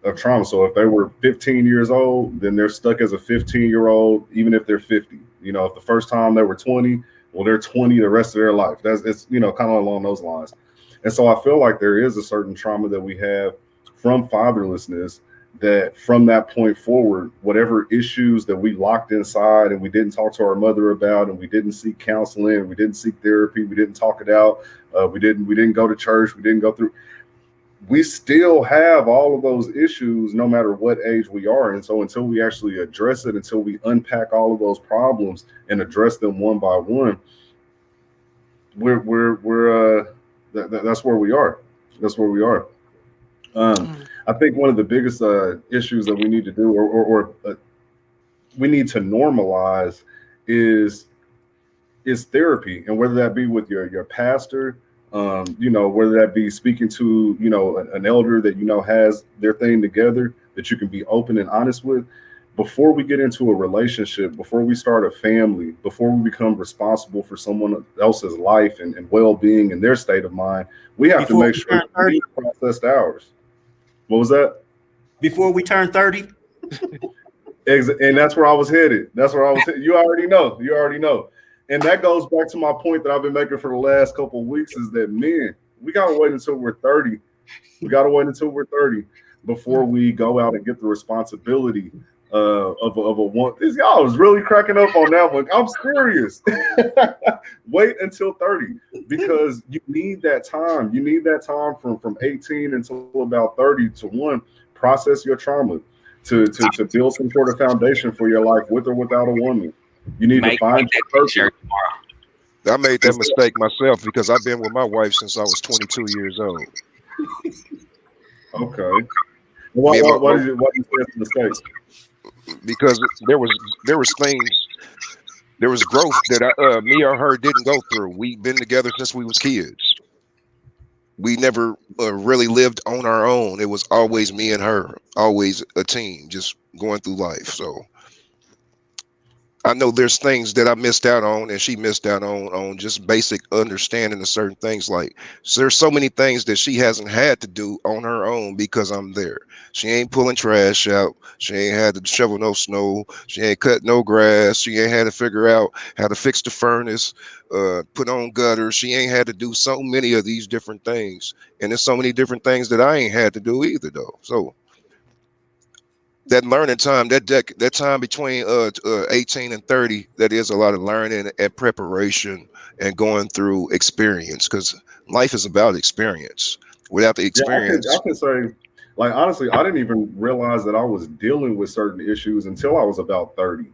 of trauma. So if they were 15 years old, then they're stuck as a 15-year-old, even if they're 50. You know, if the first time they were 20, well, they're 20 the rest of their life. It's you know, kind of along those lines. And so I feel like there is a certain trauma that we have from fatherlessness, that from that point forward, whatever issues that we locked inside and we didn't talk to our mother about, and we didn't seek counseling, we didn't seek therapy, we didn't talk it out, we didn't go to church, we didn't go through, we still have all of those issues no matter what age we are. And so until we actually address it, until we unpack all of those problems and address them one by one, that's where we are. That's where we are. I think one of the biggest issues that we need to do, or we need to normalize, is therapy, and whether that be with your pastor, whether that be speaking to an elder that has their thing together, that you can be open and honest with. Before we get into a relationship, before we start a family, before we become responsible for someone else's life and well-being and their state of mind, we have to Before make we sure turn 30, we processed ours. What was that? before we turn 30. And that's where I was headed. That's where I was headed. You already know. You already know. And that goes back to my point that I've been making for the last couple of weeks, is that men, we gotta wait until we're 30. We gotta wait until we're 30 before we go out and get the responsibility of a one. Y'all was really cracking up on that one. I'm serious. Wait until 30, because you need that time. You need that time from 18 until about 30 to process your trauma, to build some sort of foundation for your life with or without a woman. You need to find your purpose. I made that mistake myself because I've been with my wife since I was 22 years old. Okay. Why did you say it's a mistake? Because there was growth that me or her didn't go through. We've been together since we was kids. We never really lived on our own. It was always me and her, always a team, just going through life. So I know there's things that I missed out on and she missed out on just basic understanding of certain things. Like, so there's so many things that she hasn't had to do on her own because I'm there. She ain't pulling trash out. She ain't had to shovel no snow. She ain't cut no grass. She ain't had to figure out how to fix the furnace, put on gutters. She ain't had to do so many of these different things. And there's so many different things that I ain't had to do either, though. So that learning time, that time between 18 and 30, that is a lot of learning and preparation and going through experience, because life is about experience. Without the Yeah, I experience, can say, like, honestly, I didn't even realize that I was dealing with certain issues until I was about 30.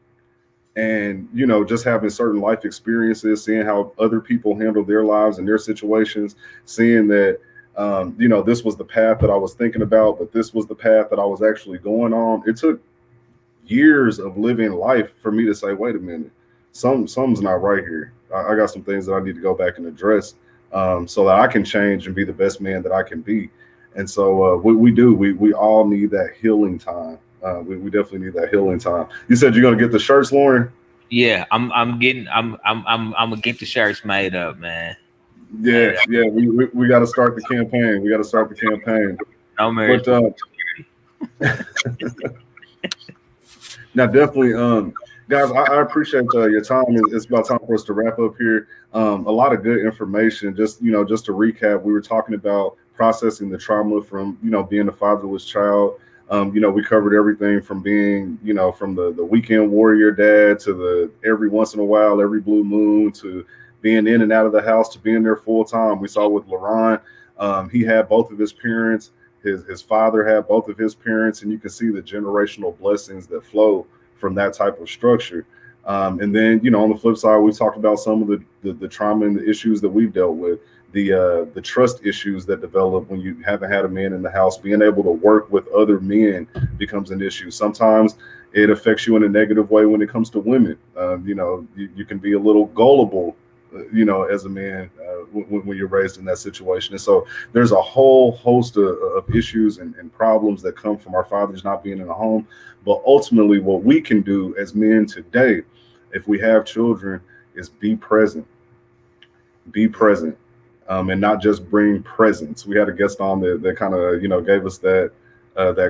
And, just having certain life experiences, seeing how other people handle their lives and their situations, seeing that, this was the path that I was thinking about, but this was the path that I was actually going on. It took years of living life for me to say, wait a minute, something's not right here. I got some things that I need to go back and address, so that I can change and be the best man that I can be. And so we all need that healing time. We definitely need that healing time. You said you're gonna get the shirts, Lauren? Yeah, I'm gonna get the shirts made up, man. Yeah, yeah. We got to start the campaign. We got to start the campaign. No marriage. But now, definitely, guys, I appreciate your time. It's about time for us to wrap up here. A lot of good information. Just just to recap, we were talking about processing the trauma from being a fatherless child. We covered everything from being from the weekend warrior dad to the every once in a while, every blue moon, to being in and out of the house, to being there full time. We saw with LaRon, he had both of his parents. His father had both of his parents, and you can see the generational blessings that flow from that type of structure. And then, on the flip side, we talked about some of the trauma and the issues that we've dealt with, the trust issues that develop when you haven't had a man in the house. Being able to work with other men becomes an issue. Sometimes it affects you in a negative way when it comes to women. You can be a little gullible, as a man, when you're raised in that situation. And so there's a whole host of issues and problems that come from our fathers not being in the home. But ultimately, what we can do as men today, if we have children, is be present. Be present. And not just bring presents. We had a guest on that kind of, gave us that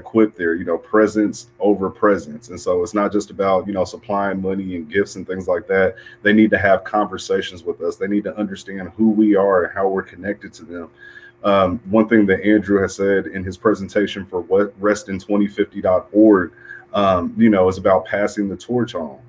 quip there, presence over presence. And so it's not just about, supplying money and gifts and things like that. They need to have conversations with us. They need to understand who we are and how we're connected to them. One thing that Andrew has said in his presentation for restin2050.org, is about passing the torch on,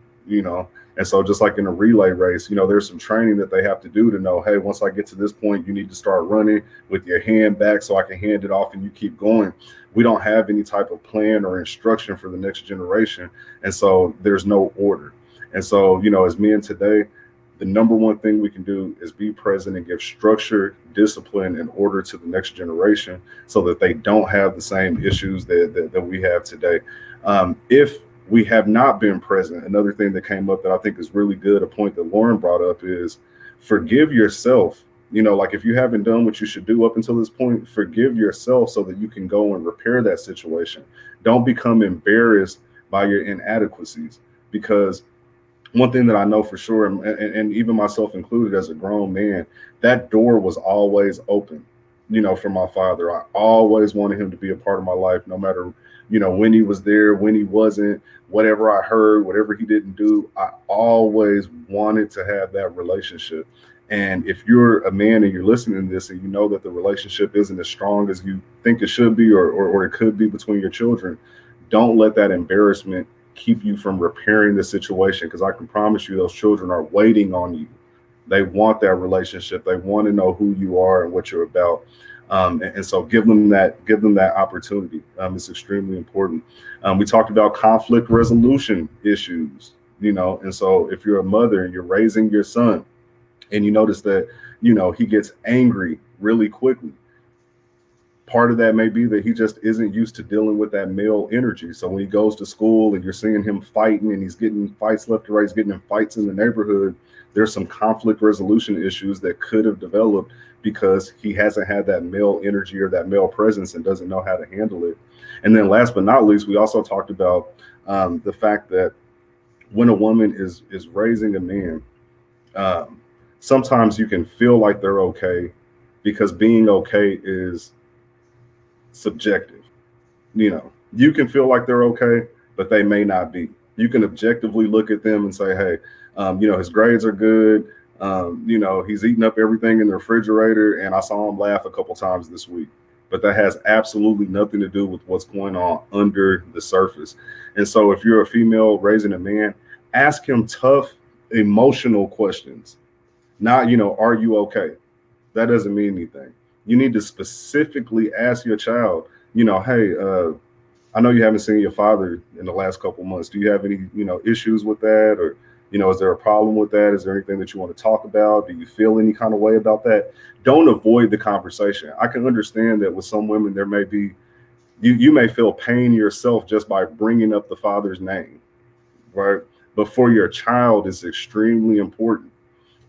And so just like in a relay race, there's some training that they have to do to know, hey, once I get to this point, you need to start running with your hand back so I can hand it off and you keep going. We don't have any type of plan or instruction for the next generation. And so there's no order. And so, as men today, the number one thing we can do is be present and give structure, discipline, and order to the next generation so that they don't have the same issues that we have today. If we have not been present, another thing that came up that I think is really good, a point that Lauren brought up is forgive yourself. Like if you haven't done what you should do up until this point, forgive yourself so that you can go and repair that situation. Don't become embarrassed by your inadequacies, because one thing that I know for sure, and even myself included as a grown man, that door was always open, for my father. I always wanted him to be a part of my life, no matter, when he was there, when he wasn't, whatever I heard, whatever he didn't do. I always wanted to have that relationship. And if you're a man and you're listening to this and you know that the relationship isn't as strong as you think it should be, or it could be between your children, don't let that embarrassment keep you from repairing the situation, because I can promise you those children are waiting on you. They want that relationship. They want to know who you are and what you're about. And so give them that opportunity. It's extremely important. We talked about conflict resolution issues, and so if you're a mother and you're raising your son and you notice that, he gets angry really quickly, part of that may be that he just isn't used to dealing with that male energy. So when he goes to school and you're seeing him fighting and he's getting fights left to right, he's getting in fights in the neighborhood, there's some conflict resolution issues that could have developed because he hasn't had that male energy or that male presence and doesn't know how to handle it. And then last but not least, we also talked about the fact that when a woman is raising a man, sometimes you can feel like they're okay because being okay is subjective. You can feel like they're okay, but they may not be. You can objectively look at them and say, hey, his grades are good. He's eating up everything in the refrigerator, and I saw him laugh a couple times this week. But that has absolutely nothing to do with what's going on under the surface. And so if you're a female raising a man, ask him tough, emotional questions. Not, are you okay? That doesn't mean anything. You need to specifically ask your child, hey, I know you haven't seen your father in the last couple months. Do you have any, issues with that? Or, is there a problem with that? Is there anything that you want to talk about? Do you feel any kind of way about that? Don't avoid the conversation. I can understand that with some women, there may be, you may feel pain yourself just by bringing up the father's name, right? But for your child, it's extremely important.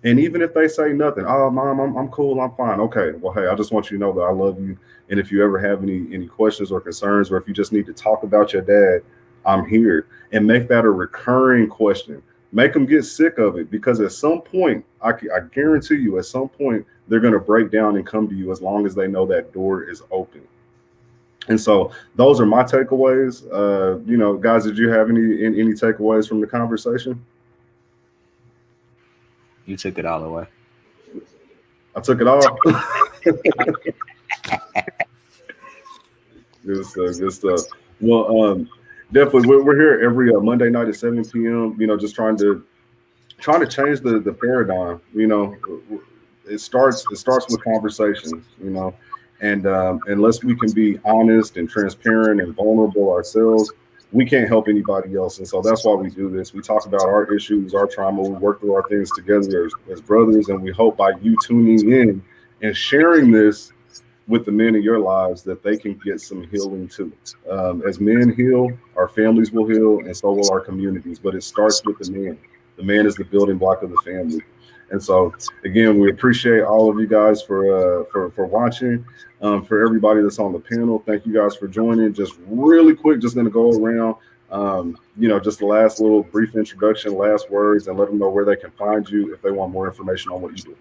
And even if they say nothing, oh, mom, I'm cool, I'm fine. Okay, well, hey, I just want you to know that I love you. And if you ever have any questions or concerns, or if you just need to talk about your dad, I'm here. And make that a recurring question. Make them get sick of it, because at some point, I guarantee you, at some point, they're going to break down and come to you as long as they know that door is open. And so those are my takeaways. Guys, did you have any takeaways from the conversation? You took it all away. I took it all. Good stuff. Good stuff. Well, definitely, we're here every Monday night at 7 p.m. Just trying to change the paradigm. It starts with conversations. And unless we can be honest and transparent and vulnerable ourselves, we can't help anybody else. And so that's why we do this. We talk about our issues, our trauma. We work through our things together as brothers. And we hope by you tuning in and sharing this with the men in your lives that they can get some healing too. As men heal, our families will heal, and so will our communities. But it starts with the man. The man is the building block of the family. And so, again, we appreciate all of you guys for watching. For everybody that's on the panel, thank you guys for joining. Just really quick, just going to go around, just the last little brief introduction, last words, and let them know where they can find you if they want more information on what you do.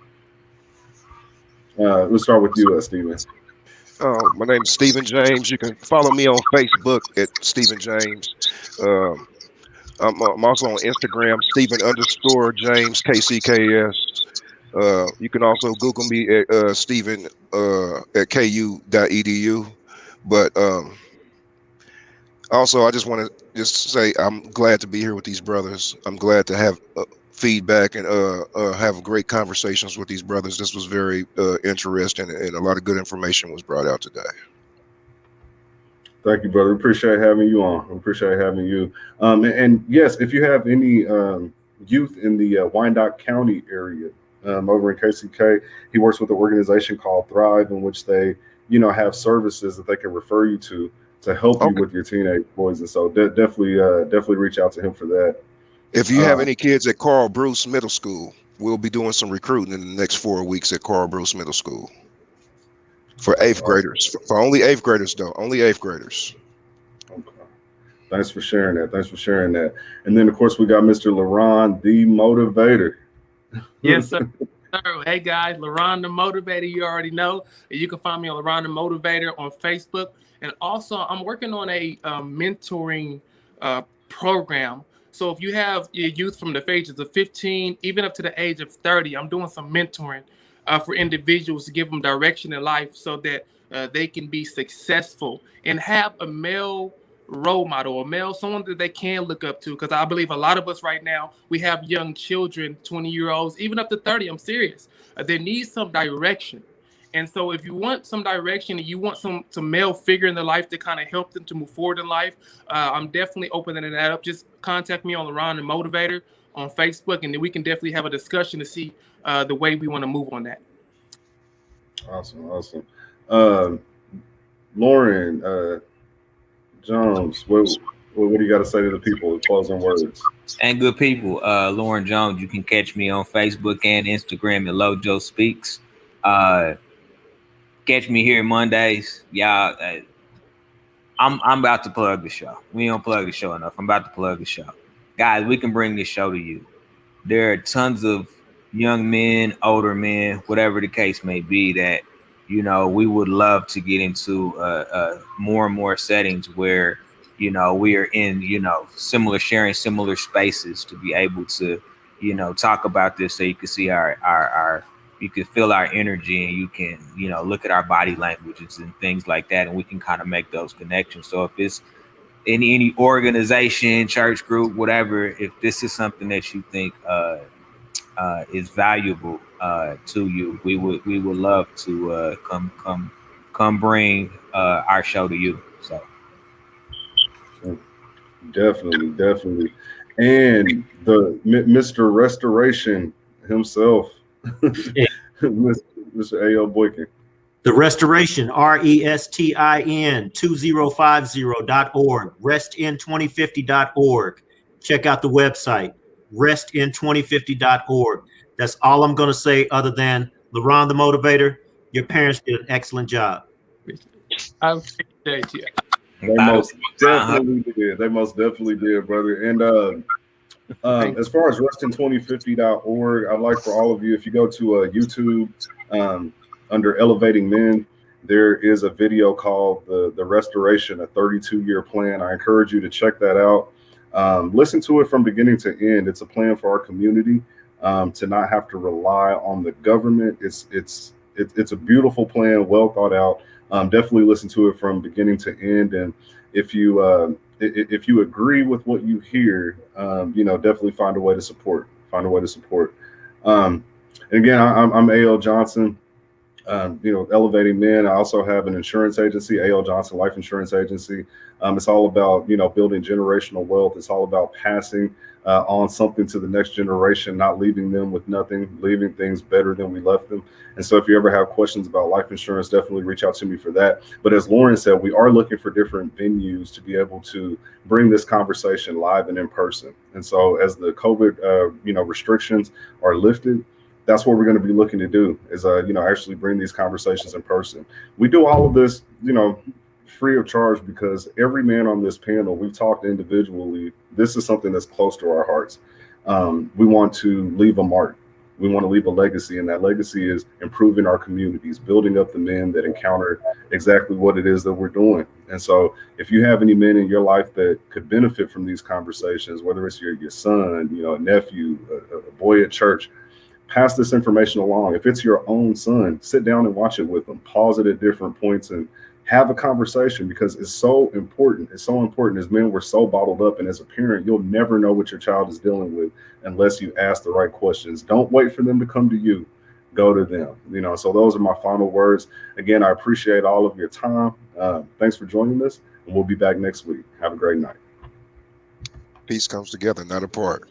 Let's start with you, Steven. My name is Stephen James. You can follow me on Facebook at Stephen James. I'm also on Instagram, Stephen_James KCKS. You can also Google me at Stephen at ku.edu. But also, I just want to just say I'm glad to be here with these brothers. I'm glad to have feedback and have great conversations with these brothers. This was very interesting, and a lot of good information was brought out today. Thank you, brother. We appreciate having you on. We appreciate having you. And yes, if you have any youth in the Wyandotte County area over in KCK. He works with an organization called Thrive, in which they, have services that they can refer you to help you Okay. with your teenage boys. And so definitely reach out to him for that. If you have Um, any kids at Carl Bruce Middle School, we'll be doing some recruiting in the next 4 weeks at Carl Bruce Middle School for that's eighth awesome. graders. For only eighth graders, though. Only eighth graders. Okay. Thanks for sharing that. Thanks for sharing that. And then, of course, we got Mr. LaRon, the motivator. Yes, sir. Hey guys, LaRon the Motivator, you already know. You can find me on LaRon the Motivator on Facebook. And also, I'm working on a mentoring program. So if you have your youth from the ages of 15, even up to the age of 30, I'm doing some mentoring for individuals to give them direction in life so that they can be successful and have a male role model, a male, someone that they can look up to. Because I believe a lot of us right now, we have young children, 20-year-olds, even up to 30. I'm serious. They need some direction. And so if you want some direction and you want some male figure in their life to kind of help them to move forward in life, I'm definitely opening that up. Just contact me on LaRon the Motivator on Facebook, and then we can definitely have a discussion to see the way we want to move on that. Awesome, awesome. Um, Lauren Jones, what do you got to say to the people? Closing words. And good people, Lauren Jones, you can catch me on Facebook and Instagram at Lojo Speaks. Catch me here Mondays. Y'all, I'm about to plug the show. We don't plug the show enough. I'm about to plug the show. Guys, we can bring this show to you. There are tons of young men, older men, whatever the case may be, that, we would love to get into more and more settings where, we are in, sharing similar spaces to be able to, talk about this, so you can see our you can feel our energy, and you can, look at our body languages and things like that, and we can kind of make those connections. So if it's any organization, church group, whatever, if this is something that you think is valuable to you, we would love to come bring our show to you. So Definitely. And the Mr. Restoration himself, Mr. A.O. Boykin. The Restoration, RESTIN 2050.org, restin2050.org. Check out the website, restin2050.org. That's all I'm going to say, other than LaRon the Motivator, your parents did an excellent job. I appreciate you. They most definitely did. They most definitely did, brother. And as far as restin2050.org, I'd like for all of you, if you go to YouTube under Elevating Men, there is a video called the Restoration, a 32-year plan. I encourage you to check that out. Listen to it from beginning to end. It's a plan for our community to not have to rely on the government. It's a beautiful plan, well thought out. Definitely listen to it from beginning to end. And if you agree with what you hear, definitely find a way to support. And again, I'm A.L. Johnson. Elevating Men. I also have an insurance agency, A.L. Johnson Life Insurance Agency. It's all about, building generational wealth. It's all about passing on something to the next generation, not leaving them with nothing, leaving things better than we left them. And so if you ever have questions about life insurance, definitely reach out to me for that. But as Lauren said, we are looking for different venues to be able to bring this conversation live and in person. And so as the COVID, restrictions are lifted, that's what we're going to be looking to do is, actually bring these conversations in person. We do all of this, free of charge, because every man on this panel, we've talked individually. This is something that's close to our hearts. We want to leave a mark. We want to leave a legacy, and that legacy is improving our communities, building up the men that encounter exactly what it is that we're doing. And so if you have any men in your life that could benefit from these conversations, whether it's your son, a nephew, a boy at church, pass this information along. If it's your own son, sit down and watch it with them, pause it at different points and have a conversation, because it's so important. It's so important. As men, we're so bottled up. And as a parent, you'll never know what your child is dealing with unless you ask the right questions. Don't wait for them to come to you. Go to them. So those are my final words. Again, I appreciate all of your time. Thanks for joining us, and we'll be back next week. Have a great night. Peace comes together, not apart.